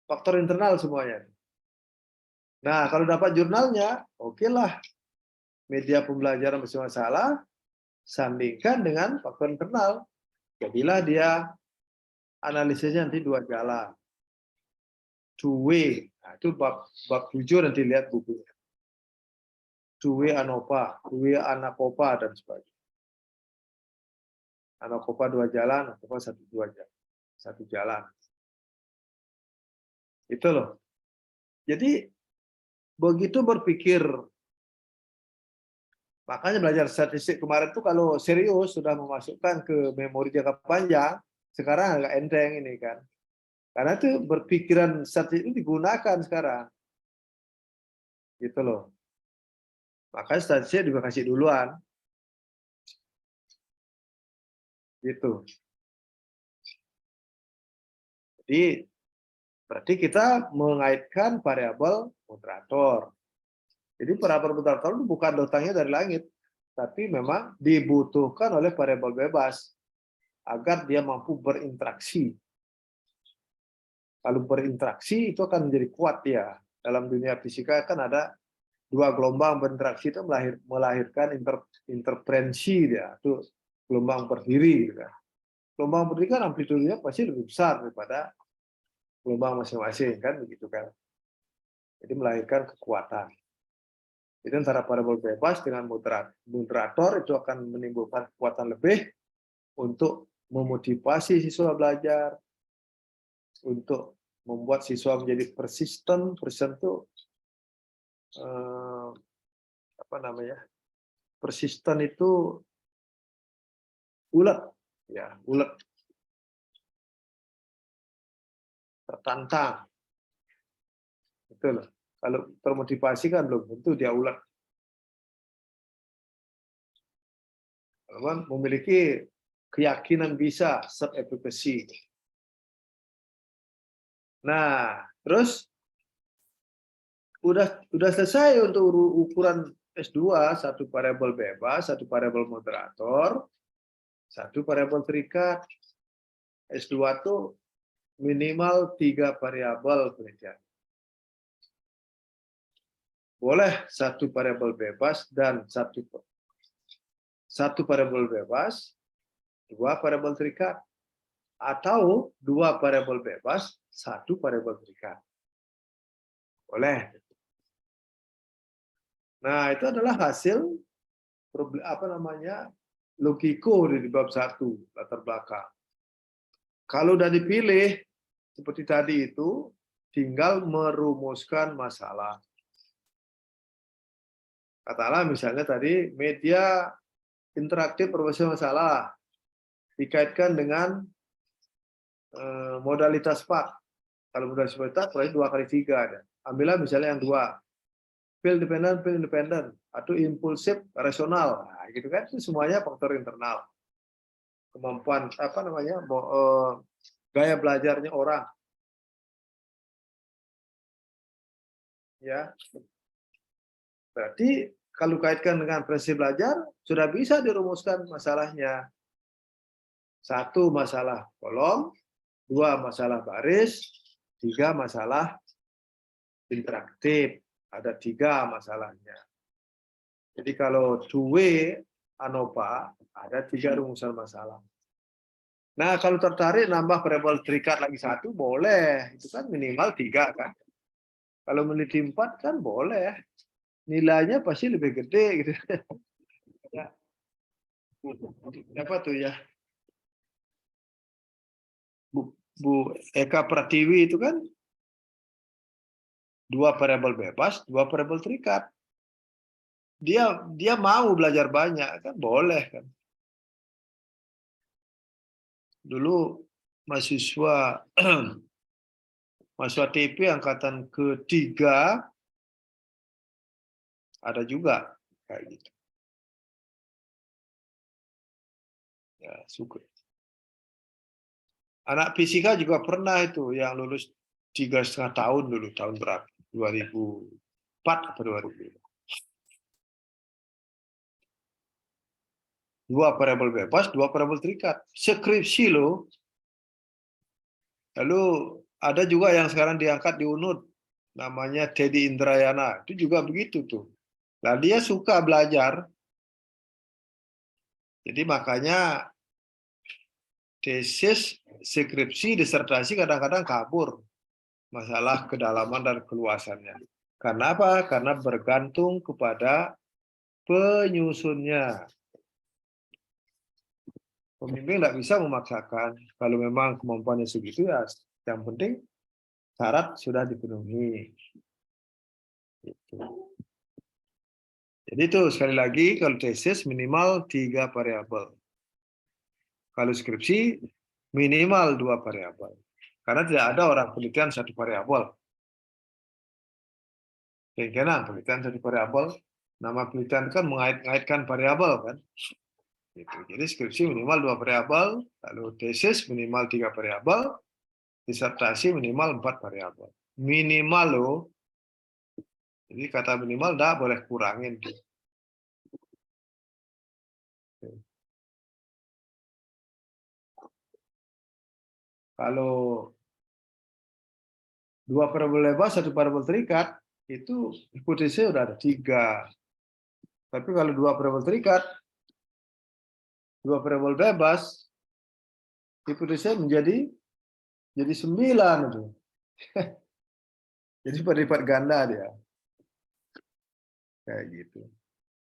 A: faktor internal semuanya. Nah, kalau dapat jurnalnya, oke lah. Media pembelajaran bermasalah, sandingkan dengan faktor internal. Jadilah dia analisisnya nanti 2 jalan. 2 way. Nah, itu bab 7 nanti lihat bukunya. 2 way ANOVA, 2 way ANACOPA, dan sebagainya. ANACOPA 2 jalan, ANOVA 1 jalan. Itu loh. Jadi begitu berpikir, makanya belajar statistik kemarin tuh kalau serius sudah memasukkan ke memori jangka panjang, sekarang agak enteng ini kan. Karena itu berpikiran statistik itu digunakan sekarang. Gitu loh. Makanya statistik juga kasih duluan. Gitu. Jadi berarti kita mengaitkan variabel moderator. Jadi variabel moderator itu bukan datangnya dari langit, tapi memang dibutuhkan oleh variabel bebas agar dia mampu berinteraksi. Kalau berinteraksi itu akan menjadi kuat ya. Dalam dunia fisika kan ada 2 gelombang berinteraksi itu melahirkan interferensi dia, itu gelombang berdiri. Gitu. Gelombang berdiri kan amplitudenya pasti lebih besar daripada gelombang masing-masing kan begitu kan. Jadi melahirkan kekuatan. Jadi antara variabel bebas dengan moderator itu akan menimbulkan kekuatan lebih untuk memotivasi siswa belajar, untuk membuat siswa menjadi persisten. Persisten itu persisten itu ulet, ya ulet, tertantang. Betul. Kalau termotivasi kan belum tentu dia ulet. Memiliki keyakinan bisa, self-efficacy. Nah, terus udah selesai untuk ukuran S2, 1 variabel bebas, 1 variabel moderator, 1 variabel terikat. S2 itu minimal 3 variabel penelitian. Boleh 1 variabel bebas dan 1 variabel bebas, 2 variabel terikat, atau 2 variabel bebas, 1 variabel terikat. Boleh. Nah, itu adalah hasil logiko di bab 1, latar belakang. Kalau udah dipilih seperti tadi itu, tinggal merumuskan masalah. Katakanlah misalnya tadi media interaktif berbasis masalah dikaitkan dengan modalitas Pak. Kalau modalitas Pak, berarti 2x3 ada. Ambillah misalnya yang 2. Feel independent, atau impulsif, rasional. Nah, gitu kan, itu semuanya faktor internal. Kemampuan gaya belajarnya orang. Ya. Berarti kalau kaitkan dengan prinsip belajar, sudah bisa dirumuskan masalahnya. 1 masalah kolom, 2 masalah baris, 3 masalah interaktif. Ada 3 masalahnya. Jadi kalau 2-way ANOVA, ada 3 rumusan masalah. Nah, kalau tertarik nambah variabel terikat lagi 1, boleh. Itu kan minimal 3 kan. Kalau meneliti 4 kan boleh. Nilainya pasti lebih gede gitu. Ya. Apa tuh ya? Bu Eka Pratiwi itu kan 2 variabel bebas, 2 variabel terikat. Dia mau belajar banyak kan boleh kan. Dulu mahasiswa TP angkatan ketiga ada juga kayak gitu. Ya, syukur. Anak fisika juga pernah itu yang lulus 3,5 tahun dulu, tahun berapa? 2004 atau 2005. 2 variabel bebas, 2 variabel terikat. Skripsi loh. Lalu ada juga yang sekarang diangkat di UNUD, namanya Teddy Indrayana. Itu juga begitu tuh. Nah, dia suka belajar. Jadi makanya tesis, skripsi, disertasi kadang-kadang kabur. Masalah kedalaman dan keluasannya. Karena apa? Karena bergantung kepada penyusunnya. Pembimbing tidak bisa memaksakan. Kalau memang kemampuannya segitu, ya yang penting syarat sudah dipenuhi. Gitu. Jadi itu sekali lagi, kalau tesis minimal 3 variabel. Kalau skripsi minimal 2 variabel. Karena tidak ada orang penelitian 1 variabel. Kemungkinan penelitian 1 variabel, nama penelitian kan mengait-ngaitkan variabel kan. Gitu. Jadi skripsi minimal 2 variabel, lalu tesis minimal 3 variabel, disertasi minimal 4 variabel. Minimal loh. Jadi kata minimal dah boleh kurangin. Kalau 2 variabel bebas, 1 variabel terikat, itu hipotesisnya udah ada 3. Tapi kalau 2 variabel terikat, 2 variabel bebas, hipotesisnya menjadi 9 itu. Jadi berlipat ganda dia. Kayak gitu.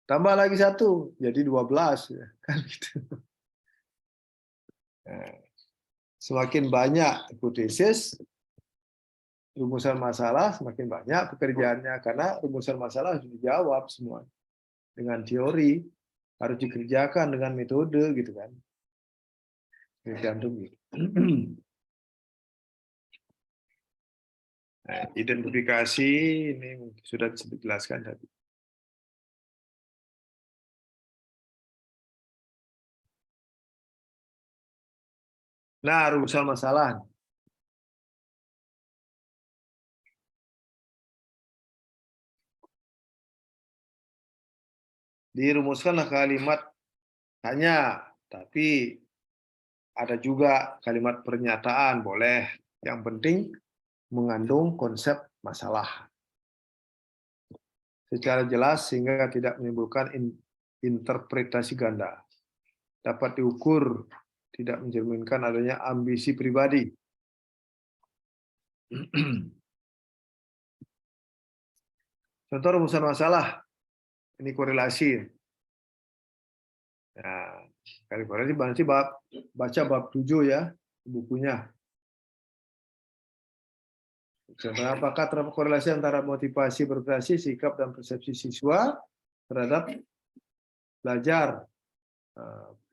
A: Tambah lagi 1, jadi 12 ya, kan gitu. Nah, semakin banyak hipotesis, rumusan masalah semakin banyak pekerjaannya, karena rumusan masalah harus dijawab semua dengan teori, harus dikerjakan dengan metode gitu kan. Tergantung gitu. Nah, identifikasi ini sudah dijelaskan tadi. Nah, rumusan masalah. Dirumuskanlah kalimat hanya, tapi ada juga kalimat pernyataan, boleh. Yang penting mengandung konsep masalah secara jelas sehingga tidak menimbulkan interpretasi ganda. Dapat diukur, tidak mencerminkan adanya ambisi pribadi. Contoh rumusan masalah, ini korelasi. Nah, kali korelasi berarti baca bab 7 ya, bukunya. Contoh, apakah terdapat korelasi antara motivasi berprestasi, sikap dan persepsi siswa terhadap belajar,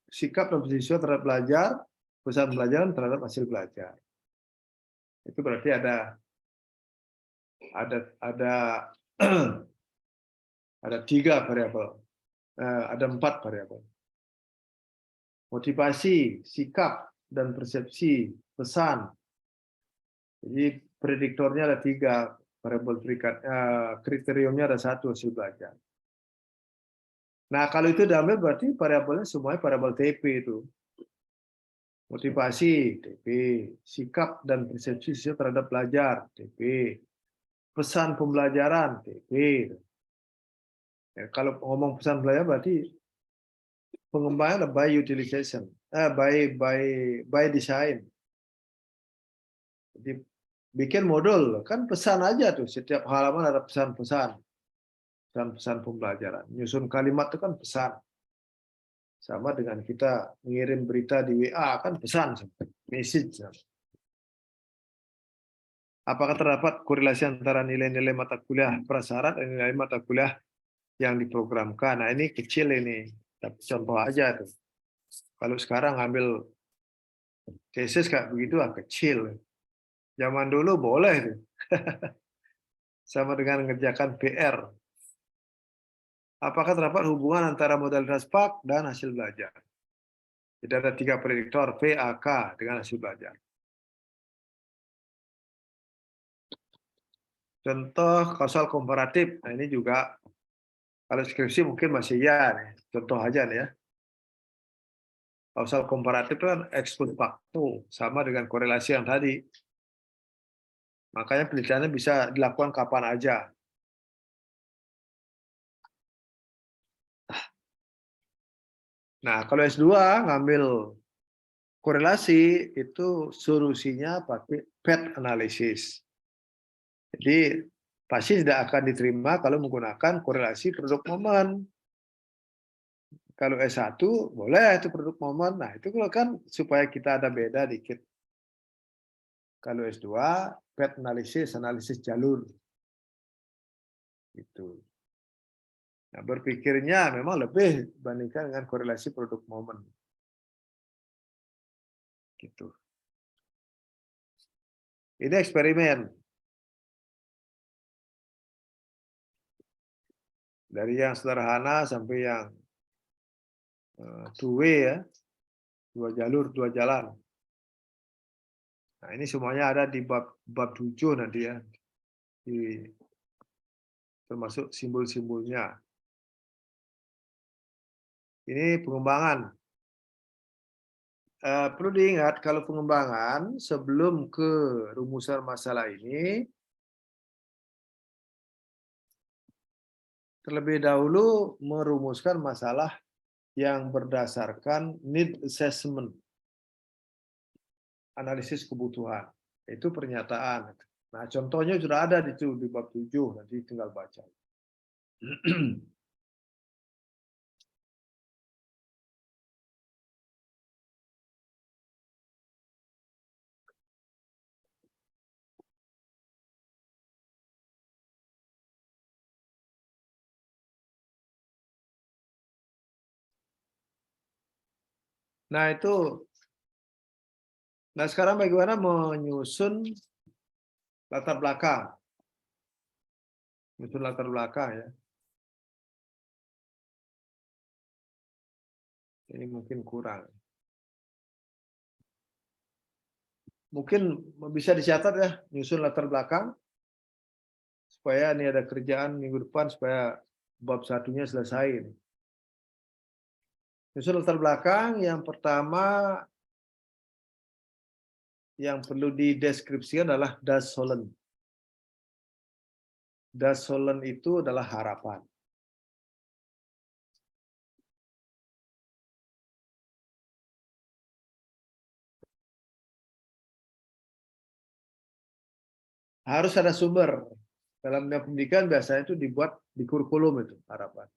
A: sikap dan persepsi siswa terhadap belajar, pesan pelajaran terhadap hasil belajar. Itu berarti ada ada 3 variabel, ada 4 variabel. Motivasi, sikap, dan persepsi pesan. Jadi prediktornya ada 3, variabel kriteriumnya ada 1, hasil belajar. Nah, kalau itu diambil berarti variabelnya semuanya variabel TP itu. Motivasi, TP. Sikap dan persepsi siswa terhadap belajar, TP. Pesan pembelajaran, TP. Ya, kalau ngomong pesan pembelajaran berarti pengembangan by utilization, by design. Jadi bikin modul kan pesan aja tuh, setiap halaman ada pesan-pesan pembelajaran. Nyusun kalimat itu kan pesan. Sama dengan kita mengirim berita di WA kan pesan, message. Apakah terdapat korelasi antara nilai-nilai mata kuliah prasyarat dan nilai mata kuliah yang diprogramkan? Nah, ini kecil ini, tapi contoh aja tuh. Kalau sekarang ngambil tesis kayak begitu kecil. Zaman dulu boleh tuh. Sama dengan mengerjakan PR. Apakah terdapat hubungan antara modalitas PAK dan hasil belajar? Jadi ada 3 prediktor, P, A, K dengan hasil belajar. Contoh kausal komparatif. Nah, ini juga kalau skripsi mungkin masih ya nih. Contoh aja nih ya. Kausal komparatif kan ex post facto, sama dengan korelasi yang tadi. Makanya penelitiannya bisa dilakukan kapan aja. Nah, kalau S2 ngambil korelasi itu solusinya pakai PET analysis. Jadi pasti tidak akan diterima kalau menggunakan korelasi produk momen. Kalau S1 boleh itu produk momen. Nah, itu kan supaya kita ada beda dikit. Kalau S2 PET analisis jalur. Itu. Nah, berpikirnya memang lebih dibandingkan dengan korelasi produk momen. Gitu. Ini eksperimen. Dari yang sederhana sampai yang two-way ya. 2 jalur, 2 jalan. Nah, ini semuanya ada di bab 7 nanti ya. Termasuk simbol-simbolnya. Ini pengembangan. Perlu diingat kalau pengembangan sebelum ke rumusan masalah ini terlebih dahulu merumuskan masalah yang berdasarkan need assessment, analisis kebutuhan. Itu pernyataan. Nah, contohnya sudah ada di bab 7, nanti tinggal baca. Nah, sekarang bagaimana menyusun latar belakang? Menyusun latar belakang ya. Ini mungkin kurang. Mungkin bisa dicatat ya, menyusun latar belakang. Supaya ini ada kerjaan minggu depan, supaya bab 1-nya selesai. Menyusun latar belakang, yang pertama yang perlu dideskripsikan adalah das Sollen. Das Sollen itu adalah harapan. Harus ada sumber. Dalam dunia pendidikan biasanya itu dibuat di kurikulum itu harapan.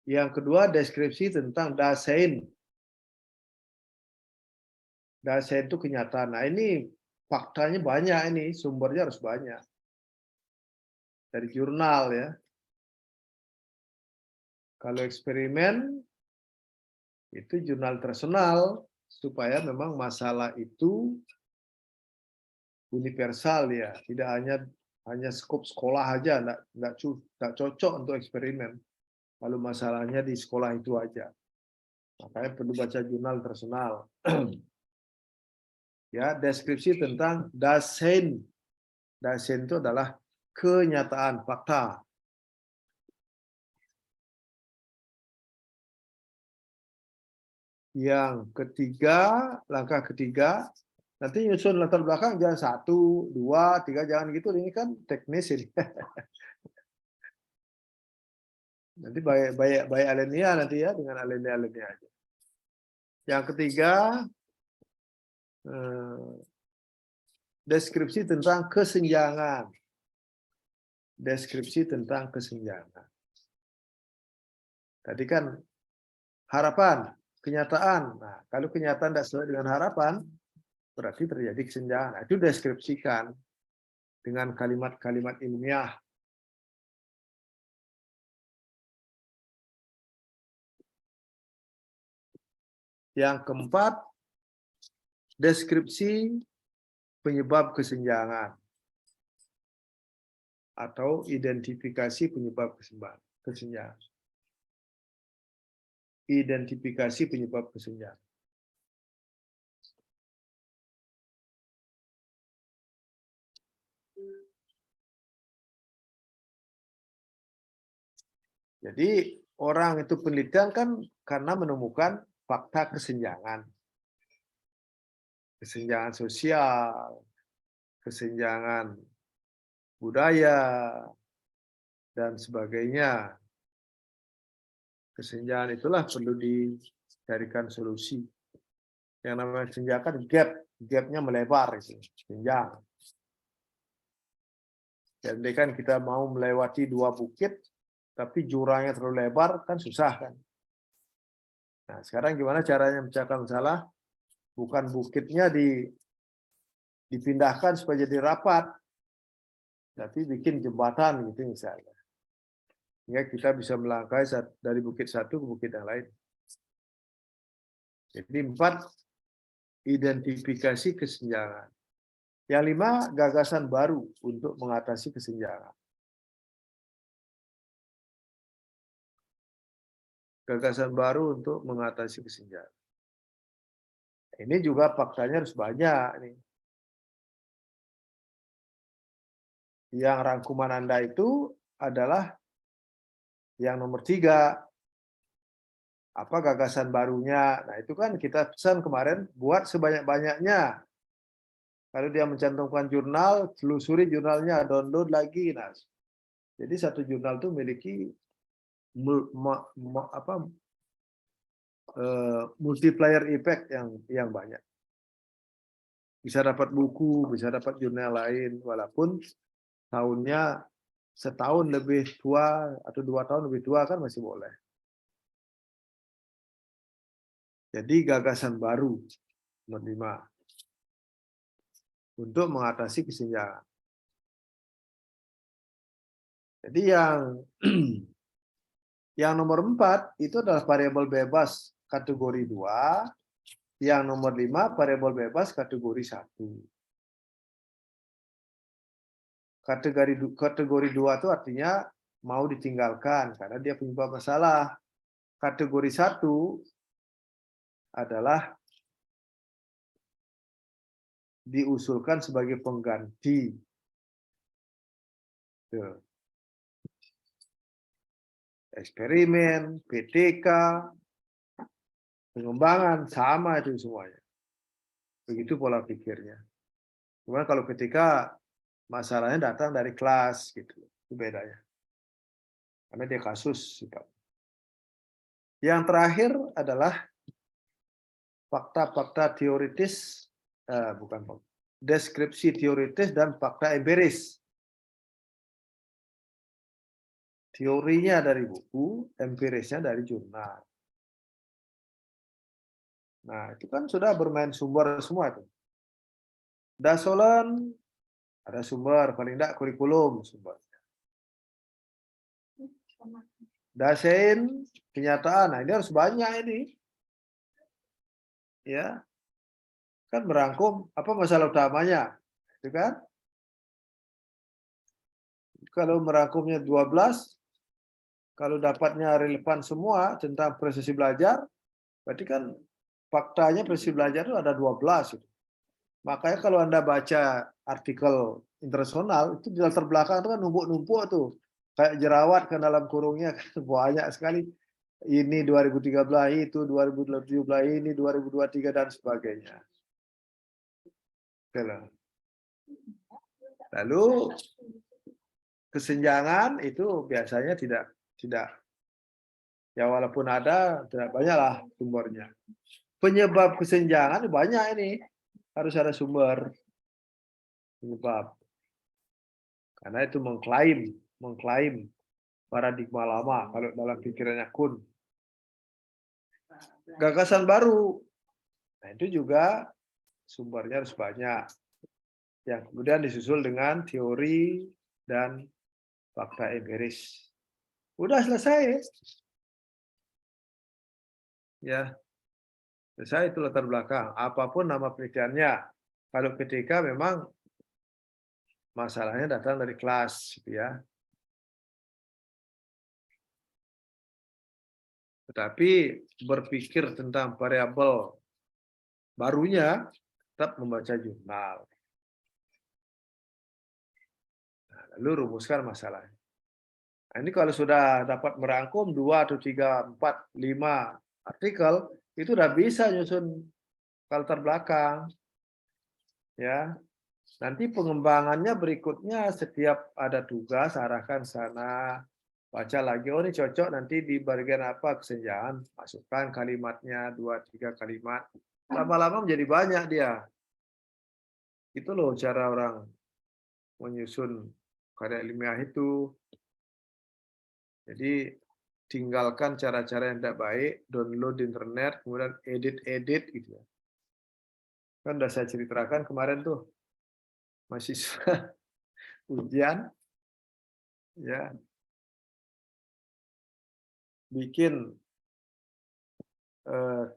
A: Yang kedua, deskripsi tentang Dasein. Dasein itu kenyataan. Nah, ini faktanya banyak ini, sumbernya harus banyak. Dari jurnal ya. Kalau eksperimen, itu jurnal internasional, supaya memang masalah itu universal ya. Tidak hanya skop sekolah aja, nggak cocok untuk eksperimen. Kalau masalahnya di sekolah itu aja. Makanya perlu baca jurnal internasional. Ya, deskripsi tentang Dasein. Dasein itu adalah kenyataan, fakta. Yang ketiga, langkah ketiga, nanti nyusun latar belakang jangan 1, 2, 3, jangan gitu. Ini kan teknis ini. Nanti baik alinea nanti ya, dengan alinea aja. Yang ketiga, deskripsi tentang kesenjangan. Deskripsi tentang kesenjangan. Tadi kan harapan, kenyataan. Nah, kalau kenyataan tidak sesuai dengan harapan, berarti terjadi kesenjangan. Nah, itu deskripsikan dengan kalimat-kalimat ilmiah. Yang keempat, deskripsi penyebab kesenjangan atau identifikasi penyebab kesenjangan. Identifikasi penyebab kesenjangan. Jadi orang itu penelitian kan karena menemukan fakta kesenjangan. Kesenjangan sosial, kesenjangan budaya, dan sebagainya. Kesenjangan itulah perlu dicarikan solusi. Yang namanya kesenjangan gap-nya melebar itu, senjang. Jadi kan kita mau melewati 2 bukit, tapi jurangnya terlalu lebar kan susah kan. Nah, sekarang gimana caranya memecahkan masalah? Bukan bukitnya dipindahkan supaya jadi rapat, tapi bikin jembatan gitu misalnya. Sehingga kita bisa melangkah dari bukit satu ke bukit yang lain. Jadi 4, identifikasi kesenjangan. Yang 5, gagasan baru untuk mengatasi kesenjangan. Gagasan baru untuk mengatasi kesenjangan. Ini juga faktanya harus banyak nih. Yang rangkuman Anda itu adalah yang nomor 3. Apa gagasan barunya? Nah, itu kan kita pesan kemarin, buat sebanyak-banyaknya. Kalau dia mencantumkan jurnal, telusuri jurnalnya, download lagi. Nah, jadi satu jurnal itu memiliki multiplier effect yang banyak. Bisa dapat buku, bisa dapat jurnal lain, walaupun tahunnya setahun lebih tua atau 2 tahun lebih tua kan masih boleh. Jadi gagasan baru nomor 5 untuk mengatasi kesenjangan. Jadi yang nomor 4 itu adalah variabel bebas kategori 2, yang nomor 5 variabel bebas kategori 1. Kategori 2 itu artinya mau ditinggalkan karena dia penyebab masalah. Kategori 1 adalah diusulkan sebagai pengganti. Tuh. Eksperimen, PTK, pengembangan, sama itu semuanya. Begitu pola pikirnya. Cuma kalau PTK, masalahnya datang dari kelas, gitu. Itu bedanya. Karena dia kasus. Yang terakhir adalah fakta-fakta teoritis, deskripsi teoritis dan fakta empiris. Teorinya dari buku, empirisnya dari jurnal. Nah, itu kan sudah bermain sumber semua tuh. Dasolen ada sumber, paling tidak kurikulum sumber. Dasein kenyataan, nah ini harus banyak ini. Ya. Kan merangkum apa masalah utamanya, itu kan? Kalau merangkumnya 12, kalau dapatnya relevan semua tentang prestasi belajar, berarti kan faktanya prestasi belajar itu ada 12. Makanya kalau Anda baca artikel internasional, itu di latar belakang itu kan numpuk-numpuk tuh. Kayak jerawat kan dalam kurungnya kan banyak sekali. Ini 2013, itu 2017, ini 2023 dan sebagainya. Lalu kesenjangan itu biasanya tidak ya walaupun ada tidak banyaklah sumbernya. Penyebab kesenjangan banyak ini, harus ada sumber penyebab. Karena itu mengklaim paradigma lama kalau dalam pikirannya Kuhn. Gagasan baru, nah itu juga sumbernya harus banyak. Yang kemudian disusul dengan teori dan fakta empiris. Udah selesai. Ya. Selesai itu latar belakang. Apapun nama penelitiannya. Kalau ketika memang masalahnya datang dari kelas, gitu ya. Tetapi berpikir tentang variabel barunya tetap membaca jurnal. Nah, lalu rumuskan masalahnya. Nah, ini kalau sudah dapat merangkum 2 atau 3, 4, 5 artikel, itu udah bisa nyusun latar belakang. Ya. Nanti pengembangannya berikutnya setiap ada tugas arahkan sana, baca lagi, oh ini cocok nanti di bagian apa kesenjangan, masukkan kalimatnya 2, 3 kalimat. Lama-lama menjadi banyak dia. Itu loh cara orang menyusun karya ilmiah itu. Jadi tinggalkan cara-cara yang tidak baik, download di internet, kemudian edit gitu ya. Kan udah saya ceritakan kemarin tuh mahasiswa ujian ya bikin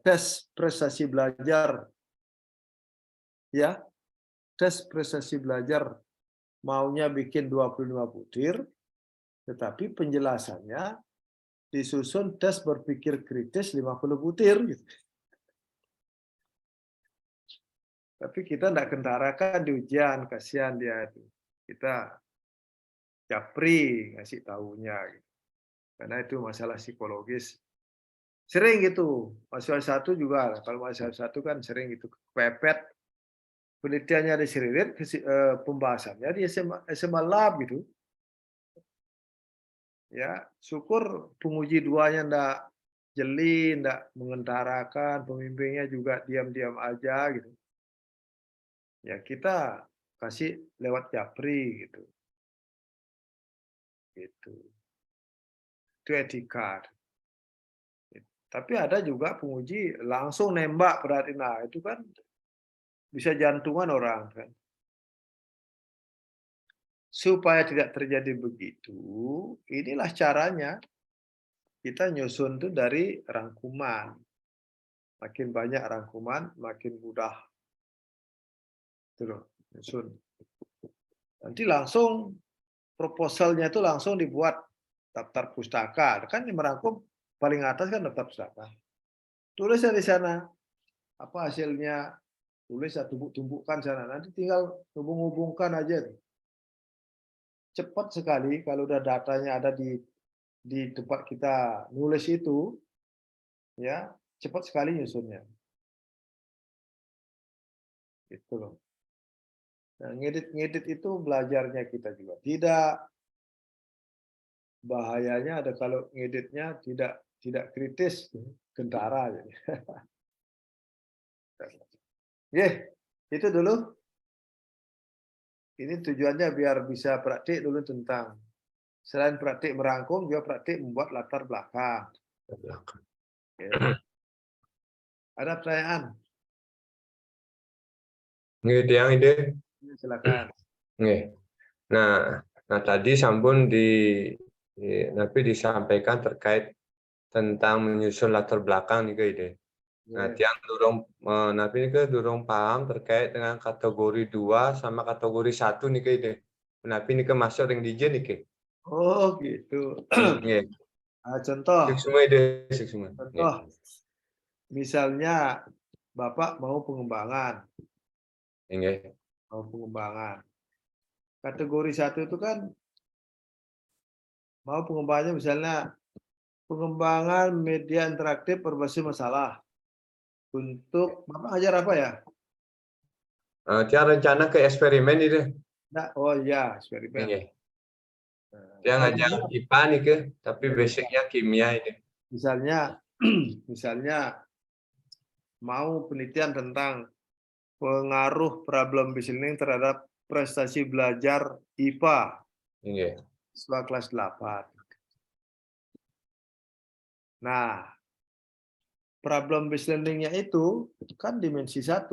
A: tes prestasi belajar ya, tes prestasi belajar maunya bikin 25 butir, tetapi penjelasannya disusun tes berpikir kritis 50 butir gitu. Tapi kita tidak kentarakan di ujian, kasihan dia itu. Kita japri ngasih tahunya gitu. Karena itu masalah psikologis. Sering gitu. Mahasiswa 1 juga, kalau mahasiswa 1 kan sering gitu kepepet. Penelitiannya di Siririt, pembahasannya di SMA Lab gitu. Ya, syukur penguji 2-nya enggak jeli, enggak mengentarakan, pembimbingnya juga diam-diam aja gitu. Ya kita kasih lewat japri gitu. Gitu. Itu etika. Tapi ada juga penguji langsung nembak berarti, nah itu kan bisa jantungan orang kan. Supaya tidak terjadi begitu, inilah caranya kita nyusun tuh dari rangkuman. Makin banyak rangkuman, makin mudah. Tuh, nyusun. Nanti langsung proposalnya itu langsung dibuat daftar pustaka. Kan yang merangkum paling atas kan daftar pustaka. Tulis di sana apa hasilnya, tulis tumbuk-tumbukkan sana. Nanti tinggal hubung-hubungkan aja. Cepat sekali kalau udah datanya ada di tempat kita nulis itu, ya cepat sekali nyusunnya. Gitu loh. Nah, ngedit itu belajarnya kita juga. Tidak, bahayanya ada kalau ngeditnya tidak kritis, kentara. Itu dulu Ini tujuannya biar bisa praktik dulu tentang, selain praktik merangkum, juga praktik membuat latar belakang. Oke. Ada pertanyaan?
E: Nggih, tiang ide.
A: Silakan.
E: Nggih. Nah, tadi sampun tapi disampaikan terkait tentang menyusun latar belakang nih ide. Nah, tiang durung paham terkait dengan kategori 2 sama kategori 1 nih ide. Napi ini masuk yang dijen nih.
A: Oh gitu.
E: Nggih.
A: Contoh,
E: Contoh.
A: misalnya Bapak mau pengembangan.
E: Nggih.
A: Mau pengembangan. Kategori 1 itu kan mau pengembangannya misalnya pengembangan media interaktif berbasis masalah. Untuk Bapak ajar apa ya?
E: Dia rencana ke eksperimen ini.
A: Nah, oh iya, eksperimen.
E: Nggih. Dia ngajar IPA nih ke, tapi basicnya kimia ini.
A: Misalnya mau penelitian tentang pengaruh problem listening terhadap prestasi belajar IPA.
E: Nggih.
A: Siswa kelas 8. Nah, problem listening-nya itu kan dimensi 1.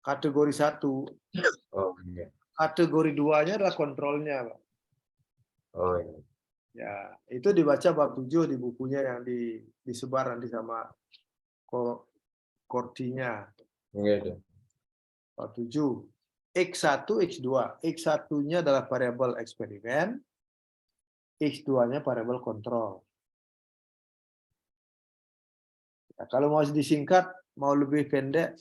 A: Kategori 1.
E: Oh, iya.
A: Kategori 2-nya adalah kontrolnya, Pak.
E: Oh, iya.
A: Ya, itu dibaca bab 7 di bukunya yang disebar nanti sama Kortinya.
E: Nggih.
A: Bab 7. X1, X2. X1-nya adalah variabel eksperimen, X2-nya variabel kontrol. Nah, kalau mau disingkat, mau lebih pendek,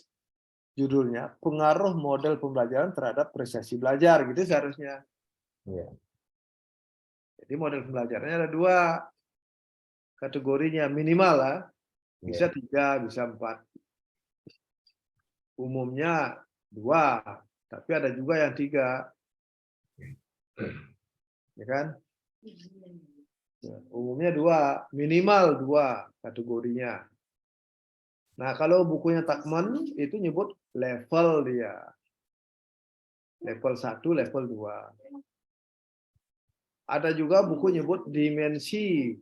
A: judulnya pengaruh model pembelajaran terhadap prestasi belajar, gitu seharusnya.
E: Iya.
A: Jadi model pembelajarannya ada 2 kategorinya minimal lah, bisa 3, bisa 4. Umumnya 2, tapi ada juga yang 3, ya kan? Umumnya 2, minimal 2 kategorinya. Nah, kalau bukunya Tuckman itu nyebut level dia. Level 1, level 2. Ada juga buku nyebut dimensi.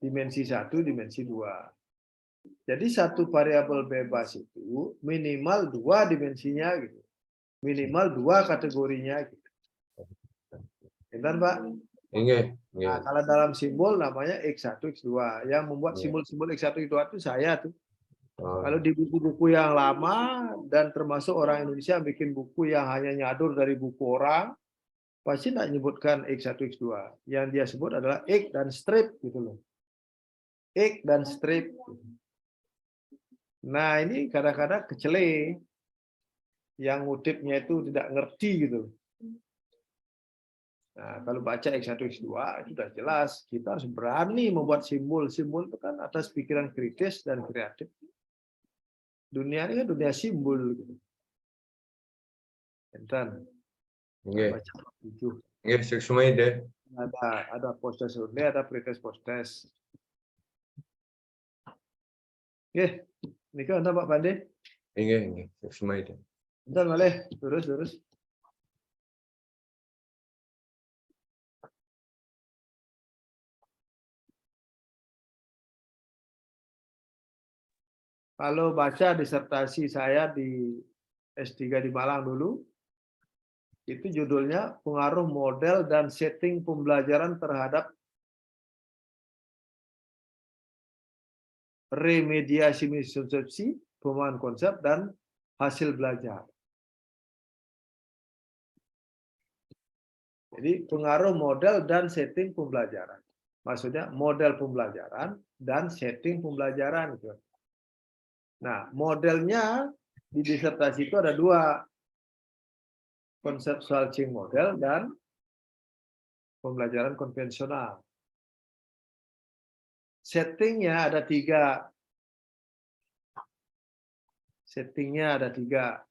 A: Dimensi 1, dimensi 2. Jadi satu variabel bebas itu minimal 2 dimensinya gitu. Minimal 2 kategorinya gitu. Benar, Pak? Nah, kalau dalam simbol namanya X1, X2. Yang membuat simbol-simbol X1, X2 itu saya tuh. Kalau di buku-buku yang lama dan termasuk orang Indonesia bikin buku yang hanya nyadur dari buku orang, pasti tidak menyebutkan X1, X2. Yang dia sebut adalah X dan strip gitu loh. X dan strip. Nah, ini kadang-kadang kecele. Yang ngutipnya itu tidak ngerti gitu. Nah, kalau baca X1, X2 itu sudah jelas. Kita harus berani membuat simbol. Simbol itu kan atas pikiran kritis dan kreatif. Dunia ini kan dunia simbol. Enten. Baca 7. Ada postes unde, ada pretest postes. Oke, ini kan Pak Pandi.
E: Nggih, semua itu.
A: Bentar, boleh. Terus. Kalau baca disertasi saya di S3 di Malang dulu, itu judulnya pengaruh model dan setting pembelajaran terhadap remediasi miskonsepsi, pemahaman konsep, dan hasil belajar. Jadi pengaruh model dan setting pembelajaran. Maksudnya model pembelajaran dan setting pembelajaran. Nah, modelnya di disertasi itu ada 2. Conceptual change model dan pembelajaran konvensional. Settingnya ada 3. Settingnya ada 3.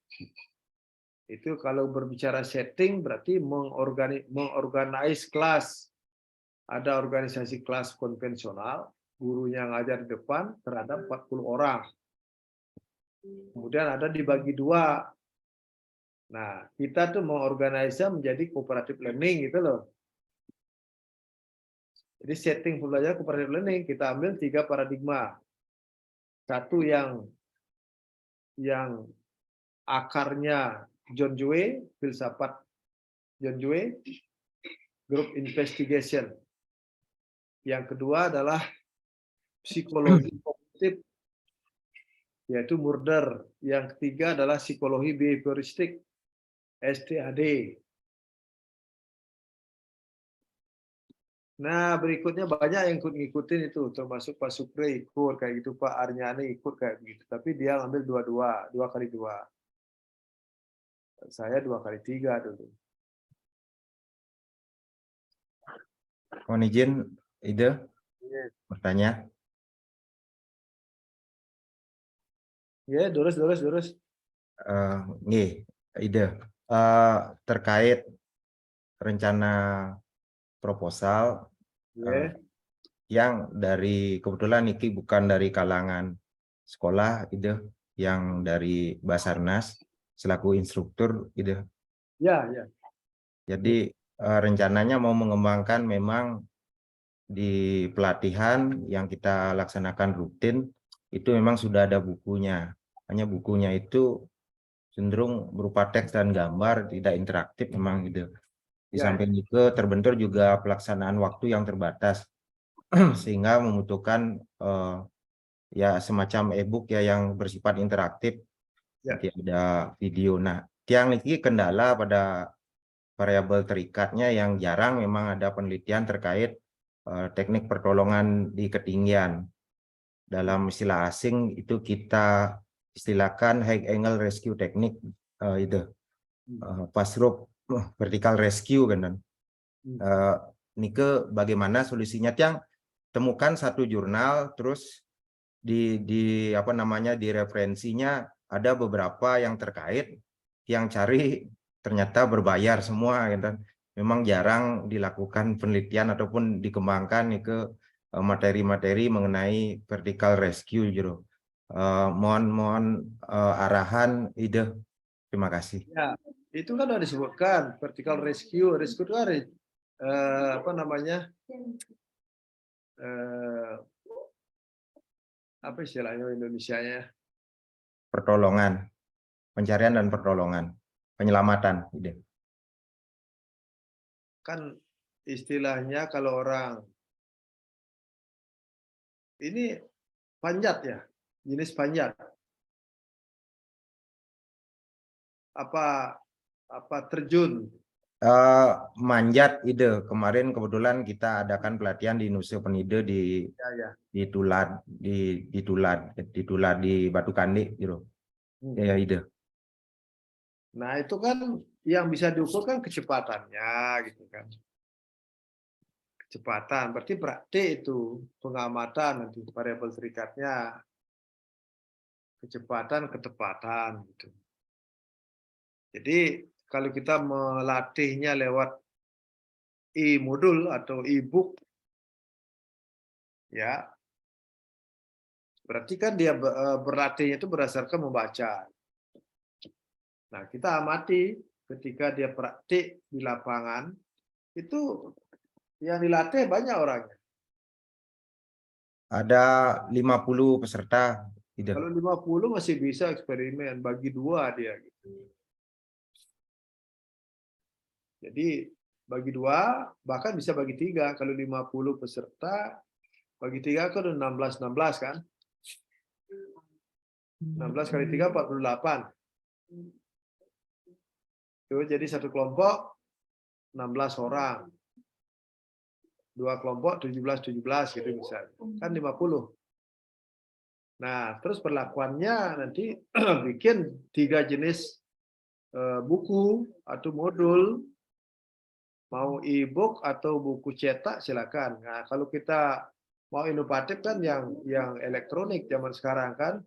A: Itu kalau berbicara setting berarti mengorganize kelas. Ada organisasi kelas konvensional, gurunya ngajar di depan terhadap 40 orang. Kemudian ada dibagi 2. Nah, kita tuh mengorganisasi menjadi cooperative learning gitu loh. Jadi setting belajar cooperative learning, kita ambil 3 paradigma. Satu yang akarnya John Dewey, filsafat John Dewey, group investigation. Yang kedua adalah psikologi kognitif, yaitu Murder. Yang ketiga adalah psikologi behavioristik, STAD. Nah, berikutnya banyak yang ngikutin itu, termasuk Pak Supre ikut kayak gitu, Pak Arnyani ikut kayak gitu. Tapi dia ngambil 2 kali 2. Saya 2 kali 3 dulu.
F: Mohon izin, ide bertanya.
A: Ya, Doris.
F: Nggih, ide terkait rencana proposal yang dari kebetulan Niki bukan dari kalangan sekolah, ide yang dari Basarnas selaku instruktur, ide.
A: Ya.
F: Jadi rencananya mau mengembangkan memang di pelatihan yang kita laksanakan rutin itu memang sudah ada bukunya. Hanya bukunya itu cenderung berupa teks dan gambar, tidak interaktif memang gitu. Di samping itu terbentur juga pelaksanaan waktu yang terbatas sehingga membutuhkan ya semacam e-book ya yang bersifat interaktif. Nanti ada video. Nah, tiang ini kendala pada variabel terikatnya yang jarang memang ada penelitian terkait teknik pertolongan di ketinggian. Dalam istilah asing itu kita istilahkan high angle rescue technique, itu fast rope vertical rescue kan. Nike bagaimana solusinya? Tiang temukan satu jurnal, terus di apa namanya di referensinya ada beberapa yang terkait, yang cari ternyata berbayar semua kan. Memang jarang dilakukan penelitian ataupun dikembangkan ke materi-materi mengenai vertical rescue gitu. Mohon arahan, ide. Terima kasih.
A: Ya, itu kan sudah disebutkan vertical rescue itu kan apa namanya? Apa istilahnya Indonesianya?
F: Pertolongan, pencarian dan pertolongan, penyelamatan, ide.
A: Kan istilahnya kalau orang ini panjat ya, jenis panjat. Apa terjun?
F: Manjat, ide. Kemarin kebetulan kita adakan pelatihan di Nusa Penida di Tulad di Batu Kande gitu. Ya, ide.
A: Nah, itu kan yang bisa diukur kan kecepatannya gitu kan. Kecepatan, berarti praktik itu pengamatan nanti variabel terikatnya. Kecepatan, ketepatan gitu. Jadi kalau kita melatihnya lewat e-modul atau e-book, ya berarti kan dia berlatihnya itu berdasarkan membaca. Nah, kita amati ketika dia praktik di lapangan, itu yang dilatih banyak orangnya.
F: Ada 50 peserta. Ide.
A: Kalau 50 masih bisa eksperimen, bagi 2 dia. Gitu. Jadi bagi 2, bahkan bisa bagi 3. Kalau 50 peserta, bagi 3 kan 16 kan? 16 kali 3, 48. Itu jadi satu kelompok 16 orang. 2 kelompok 17 gitu misalnya. Kan 50. Nah, terus perlakuannya nanti bikin 3 jenis buku atau modul, mau e-book atau buku cetak silakan. Nah, kalau kita mau inovatif kan yang elektronik zaman sekarang kan,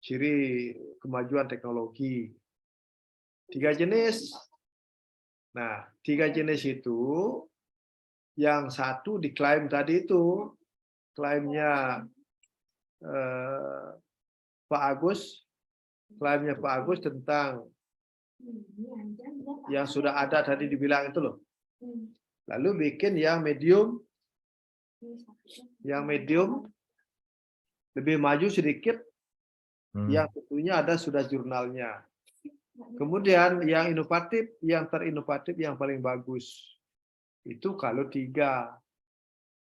A: ciri kemajuan teknologi. 3 jenis. Nah, 3 jenis itu yang satu diklaim tadi itu, klaimnya Pak Agus tentang Yang sudah ada tadi dibilang itu loh. Lalu bikin yang medium. Yang medium lebih maju sedikit. Yang tentunya ada sudah jurnalnya. Kemudian yang inovatif, yang terinovatif, yang paling bagus. Itu kalau 3.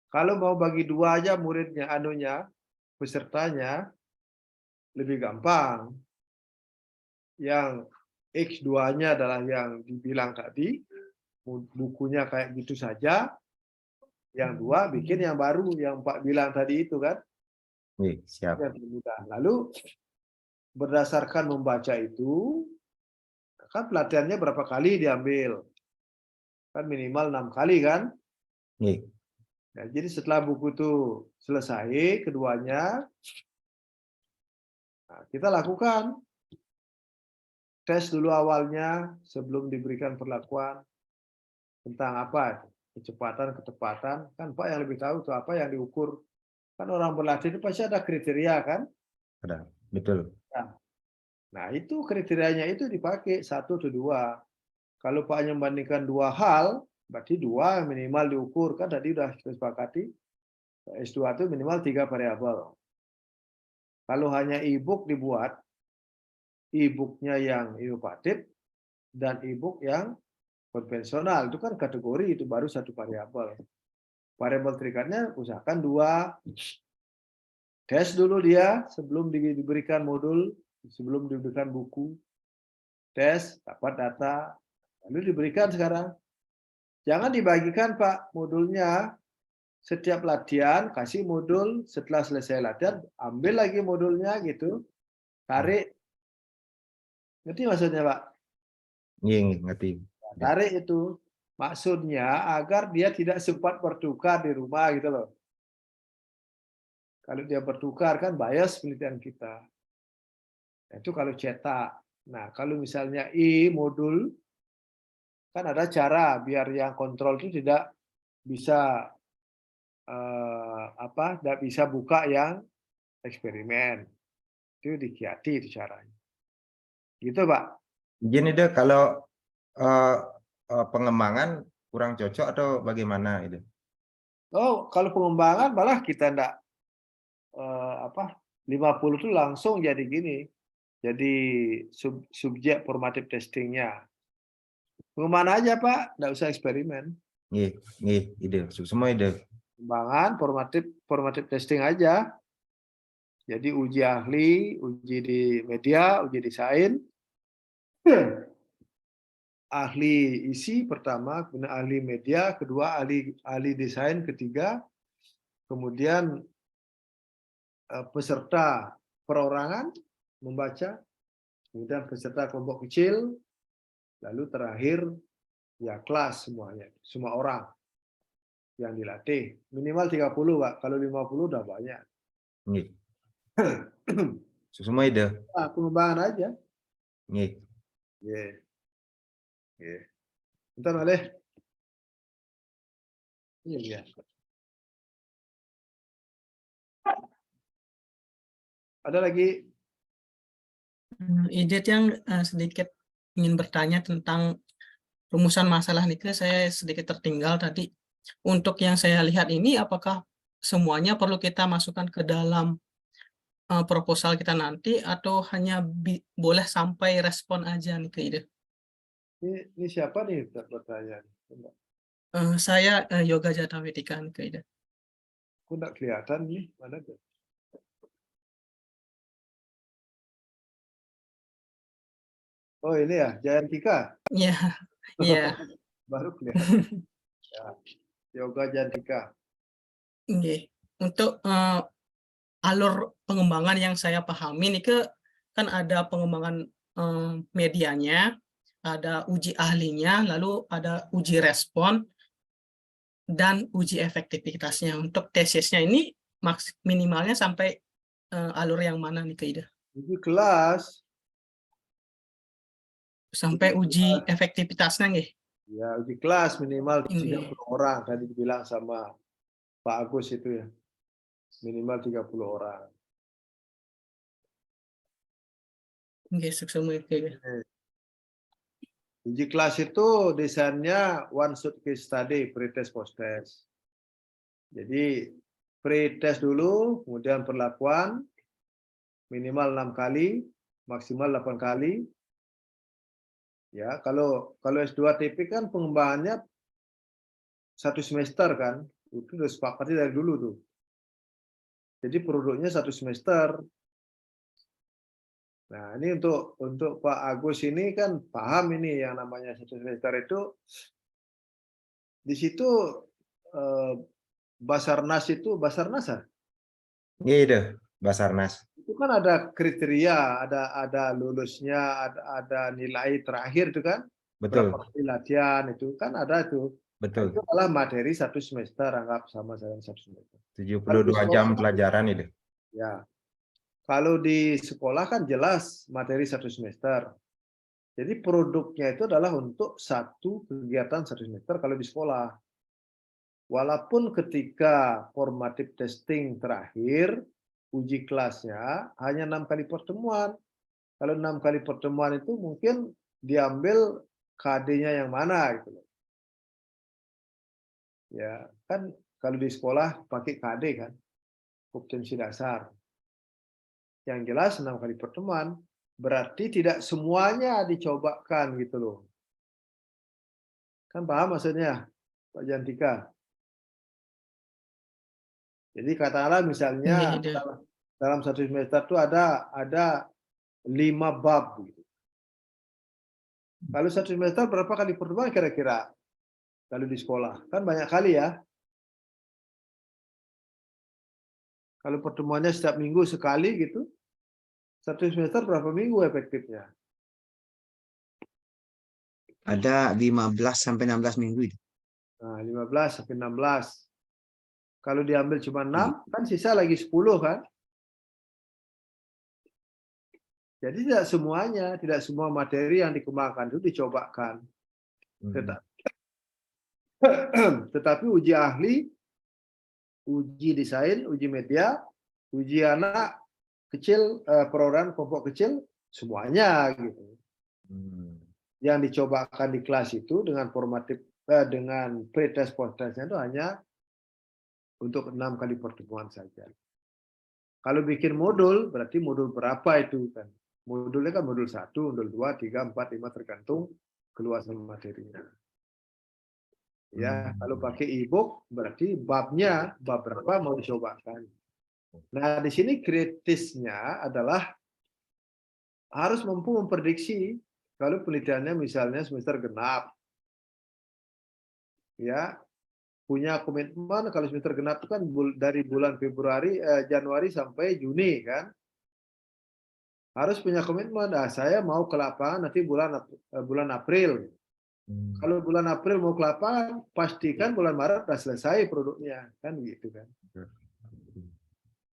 A: Kalau mau bagi 2 aja muridnya, pesertanya, lebih gampang. Yang X2-nya adalah yang dibilang tadi, bukunya kayak gitu saja. Yang 2 bikin yang baru, yang Pak bilang tadi itu kan.
F: Siap.
A: Yang mudah. Lalu berdasarkan membaca itu, kan pelatihannya berapa kali diambil? Kan minimal 6 kali kan? Nah, jadi setelah buku itu selesai, keduanya, nah, kita lakukan tes dulu awalnya sebelum diberikan perlakuan tentang apa kecepatan, ketepatan. Kan Pak yang lebih tahu tuh apa yang diukur. Kan orang berlatih itu pasti ada kriteria kan?
F: Ada, betul.
A: Nah itu kriterianya itu dipakai 1 atau 2. Kalau Pak hanya membandingkan 2 hal, berarti 2 minimal diukur kan tadi sudah kita sepakati. S2 itu minimal 3 variabel. Kalau hanya e-book dibuat, e-booknya yang inovatif dan e-book yang konvensional itu kan kategori itu baru 1 variabel. Variabel terikatnya usahakan 2. Tes dulu dia sebelum diberikan modul, sebelum diberikan buku. Tes, dapat data, lalu diberikan sekarang. Jangan dibagikan Pak modulnya. Setiap latihan kasih modul, setelah selesai latihan ambil lagi modulnya gitu. Tarik. Ngerti maksudnya Pak?
F: Iya, ngerti.
A: Tarik itu. Maksudnya agar dia tidak sempat bertukar di rumah gitu loh. Kalau dia bertukar kan bias penelitian kita. Itu kalau cetak. Nah, kalau misalnya modul kan ada cara biar yang kontrol itu tidak bisa tidak bisa buka yang eksperimen. Itu dikiati itu caranya. Gitu, Pak.
F: Gini deh, kalau pengembangan kurang cocok atau bagaimana itu?
A: Oh, kalau pengembangan malah kita enggak 50 itu langsung jadi gini. Jadi subjek formative testingnya. Pengembangan aja, Pak. Enggak usah eksperimen.
F: Ide. Semua ide.
A: Pengembangan formative testing aja. Jadi uji ahli, uji di media, uji desain. Ahli isi pertama, kemudian ahli media, kedua ahli desain, ketiga, kemudian peserta perorangan membaca, kemudian peserta kelompok kecil, lalu terakhir ya kelas semuanya, semua orang yang dilatih. Minimal 30, Pak. Kalau 50 udah banyak.
F: Semua ide.
A: Pengembangan aja. Bentar, Maleh. Iya. Ada lagi?
G: Ide yang sedikit ingin bertanya tentang rumusan masalah nih, saya sedikit tertinggal tadi. Untuk yang saya lihat ini, apakah semuanya perlu kita masukkan ke dalam proposal kita nanti, atau hanya boleh sampai respon aja nih ke ide?
A: Ini siapa nih bertanya?
G: Saya Yoga Jatawedika nih ke ide.
A: Aku nggak kelihatan nih, mana tuh? Oh ini ya, Jayantika.
G: Iya, iya.
A: Baru kelihatan. Ya, Yoga Jayantika.
G: Untuk alur pengembangan yang saya pahami nih kan ada pengembangan medianya, ada uji ahlinya, lalu ada uji respon, dan uji efektivitasnya. Untuk tesisnya ini minimalnya sampai alur yang mana nih, Kak Ida?
A: Uji kelas.
G: Sampai uji efektivitasnya nggih?
A: Ya, uji kelas minimal 30 orang. Tadi dibilang sama Pak Agus itu ya. Minimal 30 orang.
G: Nggih, sukses.
A: Uji kelas itu desainnya one shot case study, pre-test, post-test. Jadi pre-test dulu, kemudian perlakuan minimal 6 kali, maksimal 8 kali. Ya, kalau S2 TP kan pengembangannya 1 semester kan, itu udah sepakati dari dulu tuh. Jadi produknya 1 semester. Nah, ini untuk Pak Agus ini kan paham ini yang namanya 1 semester itu. Di situ Basarnas itu Basarnas ya?
F: Iya itu Basarnas.
A: Itu kan ada kriteria, ada lulusnya, ada nilai terakhir itu kan?
F: Betul,
A: Berapa kali latihan itu kan ada itu. Nah,
F: betul.
A: itu adalah materi 1 semester, anggap sama saya 1 semester.
F: 72 jam pelajaran itu.
A: Ya. Kalau di sekolah kan jelas materi 1 semester. Jadi produknya itu adalah untuk 1 kegiatan 1 semester kalau di sekolah. Walaupun ketika formative testing terakhir, uji kelasnya hanya 6 kali pertemuan. Kalau 6 kali pertemuan itu mungkin diambil KD-nya yang mana gitu loh. Ya, kan kalau di sekolah pakai KD kan, kompetensi dasar. Yang jelas 6 kali pertemuan, berarti tidak semuanya dicobakan gitu loh. Kan paham maksudnya, Pak Jantika? Jadi katakanlah misalnya dalam 1 semester itu ada 5 bab gitu. Kalau 1 semester berapa kali pertemuan kira-kira? Kalau di sekolah kan banyak kali ya. Kalau pertemuannya setiap minggu sekali gitu, 1 semester berapa minggu efektifnya?
B: Ada 15 sampai 16 minggu itu.
A: Nah, 15 sampai 16. Kalau diambil cuma 6, kan sisa lagi 10 kan? Jadi tidak semuanya, tidak semua materi yang dikembangkan itu dicobakan. Tetapi uji ahli, uji desain, uji media, uji anak kecil, perorangan kelompok kecil, semuanya gitu. Yang dicobakan di kelas itu dengan formatif, dengan pre-test post-testnya itu hanya untuk 6 kali pertemuan saja. Kalau bikin modul, berarti modul berapa itu kan? Modulnya kan modul 1, modul 2, 3, 4, 5 tergantung keluasan materinya. Ya, kalau pakai e-book berarti babnya, bab berapa mau dicobakan. Nah, di sini kritisnya adalah harus mampu memprediksi kalau penelitiannya misalnya semester genap. Ya, punya komitmen kalau semester genap itu kan dari bulan Januari sampai Juni kan. Harus punya komitmen, saya mau ke lapangan nanti bulan April. Kalau bulan April mau ke lapangan, pastikan bulan Maret sudah selesai produknya, kan gitu kan.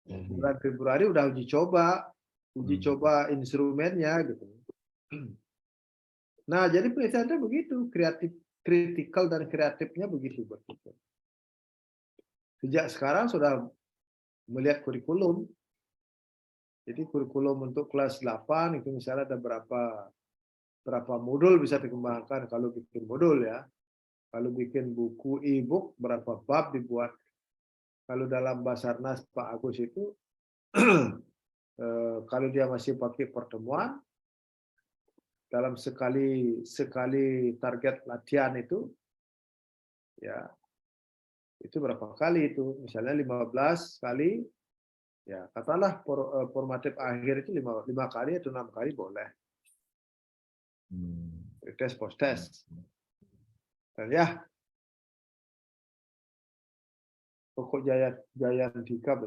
A: Bulan Februari udah uji coba instrumennya gitu. Nah, jadi penelitiannya begitu, kritikal dan kreatifnya begitu berpikir. Sejak sekarang sudah melihat kurikulum. Jadi kurikulum untuk kelas 8 itu misalnya ada berapa modul bisa dikembangkan kalau bikin modul ya. Kalau bikin buku e-book berapa bab dibuat. Kalau dalam Basarnas Pak Agus itu kalau dia masih pakai pertemuan dalam sekali target latihan itu ya itu berapa kali itu, misalnya 15 kali, ya katakanlah formatif akhir itu 5 kali atau 6 kali boleh. Tes post test. Dan ya, pokok Jayantika,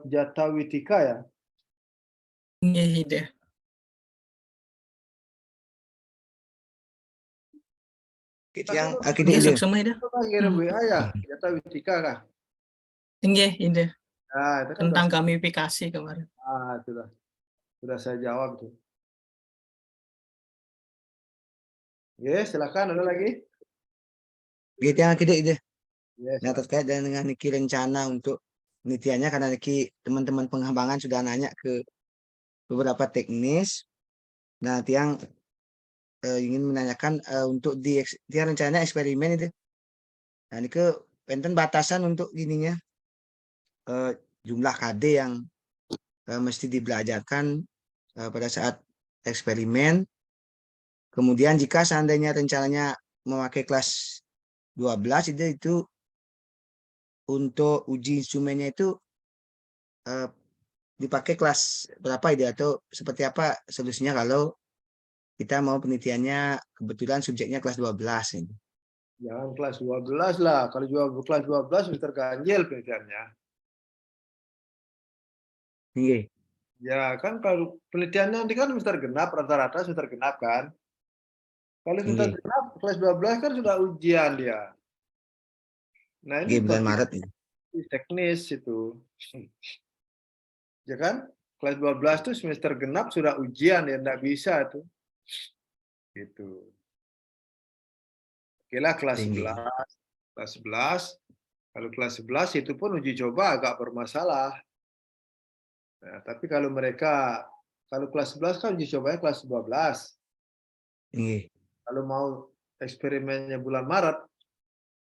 A: Jatawitika ya.
G: Iya.
B: Yang
G: Besok semua itu.
A: Kirim WA ya, Jatawitika kah?
G: Iya.
A: Nah, itu kan
G: Tentang gamifikasi kemarin.
A: Sudah saya jawab tuh. Ya, silakan ada lagi.
B: Gitu yang ide.
A: Yes,
B: Nah, terkait dengan niki rencana untuk penelitiannya karena niki teman-teman pengembangan sudah nanya ke beberapa teknis Nah, Tiang ingin menanyakan untuk Tiang rencananya eksperimen itu. Nah, ini ke penten batasan untuk gininya jumlah KD yang mesti dibelajarkan pada saat eksperimen. Kemudian jika seandainya rencananya memakai kelas 12 itu untuk uji instrumennya itu dipakai kelas berapa itu atau seperti apa solusinya kalau kita mau penelitiannya kebetulan subjeknya kelas 12 ini.
A: Jangan kelas 12 lah. Kalau kelas 12 semester ganjil penelitiannya.
B: Iya.
A: Ya kan kalau penelitiannya nanti kan semester genap, rata-rata semester genap kan. Kalau semester genap, kelas 12 kan sudah ujian dia. Nah ini
B: bulan Maret ini.
A: Teknis itu. Ya kan? Kelas 12 itu semester genap sudah ujian ya, enggak bisa tuh. Gitu. Oke lah kelas 11. Kelas 11. Kalau kelas 11 itu pun uji coba agak bermasalah. Nah, tapi kalau mereka kalau kelas 11 kan uji cobanya kelas 12. Kalau mau eksperimennya bulan Maret,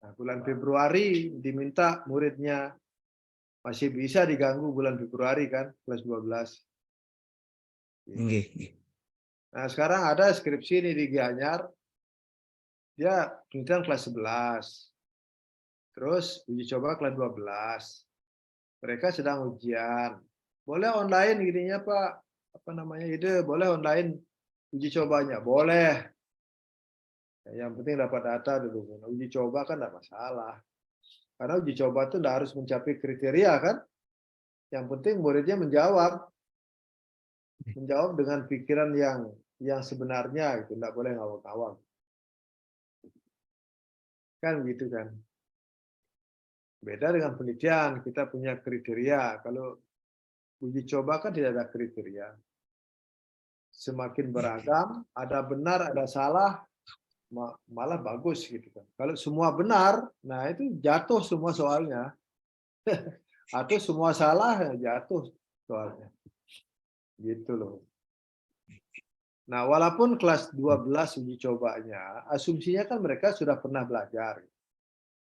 A: nah, bulan Februari diminta muridnya masih bisa diganggu bulan Februari kan, kelas 12. Nah, sekarang ada skripsi ini di Gianyar, dia penelitian kelas 11. Terus uji coba kelas 12. Mereka sedang ujian. Boleh online gininya Pak, apa namanya ide, boleh online uji cobanya, boleh. Yang penting dapat data dulu. Uji coba kan tidak masalah. Karena uji coba itu tidak harus mencapai kriteria kan. Yang penting muridnya menjawab dengan pikiran yang sebenarnya, itu tidak boleh ngawang-ngawang. Kan gitu kan. Beda dengan penelitian, kita punya kriteria. Kalau uji coba kan tidak ada kriteria. Semakin beragam, ada benar, ada salah, malah bagus gitu kan. Kalau semua benar, nah itu jatuh semua soalnya. Atau semua salah, jatuh soalnya. Gitu loh. Nah, walaupun kelas 12 uji cobanya, asumsinya kan mereka sudah pernah belajar.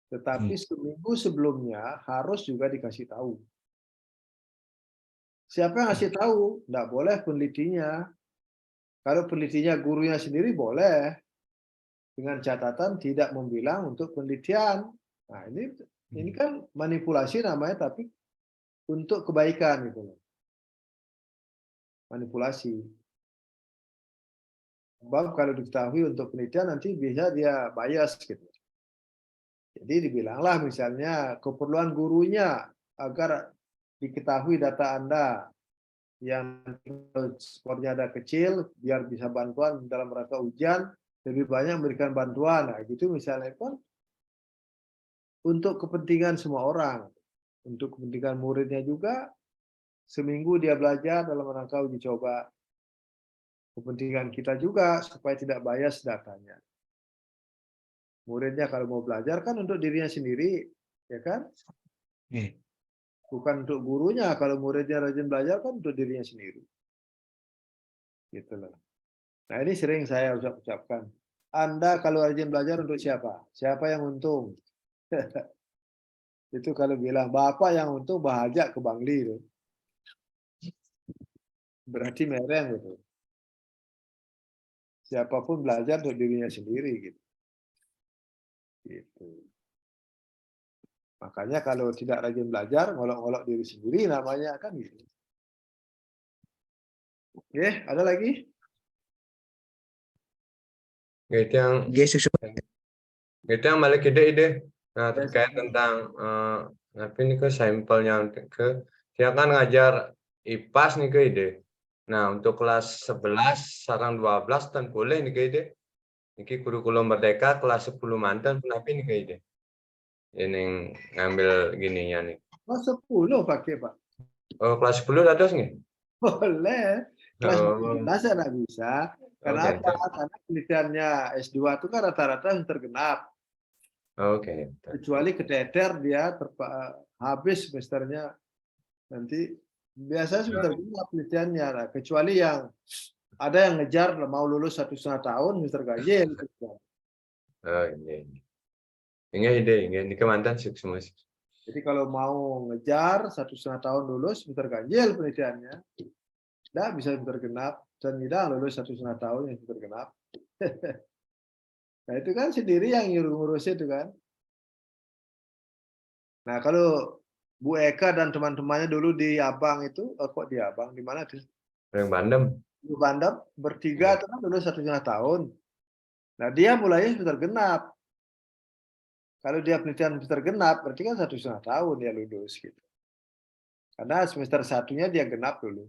A: Tetapi seminggu sebelumnya harus juga dikasih tahu. Siapa yang ngasih tahu? Nggak boleh penelitinya. Kalau penelitinya gurunya sendiri boleh. Dengan catatan tidak membilang untuk penelitian. Nah, ini kan manipulasi namanya, tapi untuk kebaikan gitu loh. Manipulasi. Sebab kalau diketahui untuk penelitian nanti bisa dia bias gitu. Jadi dibilanglah misalnya keperluan gurunya agar diketahui data Anda yang skornya ada kecil biar bisa bantuan dalam rangka ujian, lebih banyak memberikan bantuan. Nah, gitu misalnya kan untuk kepentingan semua orang, untuk kepentingan muridnya juga, seminggu dia belajar dalam rangka uji coba. Kepentingan kita juga supaya tidak bias datanya. Muridnya kalau mau belajar kan untuk dirinya sendiri, ya kan? Bukan untuk gurunya. Kalau muridnya rajin belajar kan untuk dirinya sendiri. Gitu loh. Nah ini sering saya ucapkan. Anda kalau rajin belajar untuk siapa? Siapa yang untung? Itu kalau bilang bapak yang untung bahajak ke Bangli itu. Berarti mereng gitu. Siapapun belajar untuk dirinya sendiri gitu. Gitu. Makanya kalau tidak rajin belajar, ngolok-ngolok diri sendiri namanya kan gitu. Oke, ada lagi?
E: Gitu yang balik ide. Nah, terkait tentang tapi ini ke sampelnya ke dia kan ngajar IPAS nih ke ide. Nah, untuk kelas 11 sarang 12 kan boleh nih ke ide. Ini kurikulum merdeka kelas 10 mantan kenapa ini ke ide. Ini ngambil gininya nih.
A: Kelas 10 pakai, Pak.
E: Oh, kelas 10 ada nggih?
A: Boleh. Kelas 12 tidak bisa. Kenapa? Karena penelitiannya S2 itu kan rata-rata tergenap.
E: Oke.
A: Kecuali keteter dia habis semesternya nanti biasanya semester genap penelitiannya. Nah, kecuali yang Ada yang ngejar mau lulus 1,5 tahun, semester ganjil.
E: Oh, ini. Ini kemantan sukses.
A: Jadi kalau mau ngejar 1,5 tahun lulus, semester ganjil penelitiannya, tidak bisa semester genap, dan tidak lulus 1,5 tahun yang semester genap. Nah itu kan sendiri yang ngurus itu kan. Nah kalau Bu Eka dan teman-temannya dulu di Abang itu, kok di Abang, di mana tuh?
E: Yang Bandem.
A: Di Bandem, bertiga itu kan lulus 1,5 tahun. Nah dia mulainya semester genap. Kalau dia penelitian semester genap, berarti kan 1,5 tahun dia lulus gitu. Karena semester satunya dia genap dulu.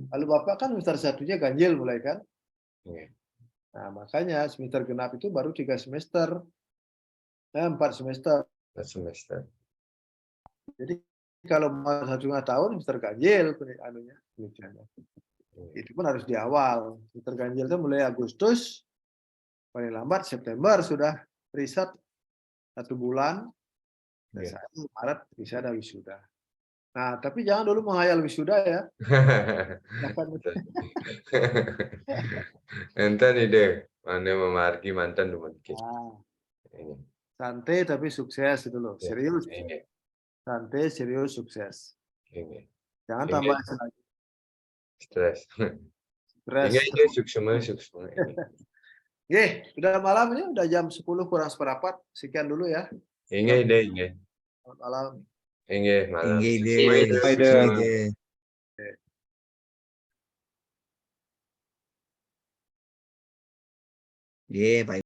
A: Lalu Bapak kan semester satunya ganjil mulai kan? Nah makanya semester genap itu baru 3 semester. 4 semester.
E: 4 semester.
A: Jadi kalau mau 1,5 tahun semester ganjil penelitiannya. Itu pun harus di awal. Semester ganjil itu mulai Agustus, paling lambat September sudah riset 1 bulan. Maret bisa ada wisuda. Nah, tapi jangan dulu menghayal wisuda ya.
E: Enten ide mana memargi mantan teman kita.
A: Santai tapi sukses itu loh, serius. Santai, serius, sukses. Jangan tambah lagi.
E: Stres.
A: Stres.
E: Ini sukses.
A: Oke, udah malam ini, udah jam 10 kurang seperempat. Sekian dulu ya.
E: Inge.
A: Selamat malam.
E: Inge malam.
B: Ide. Pak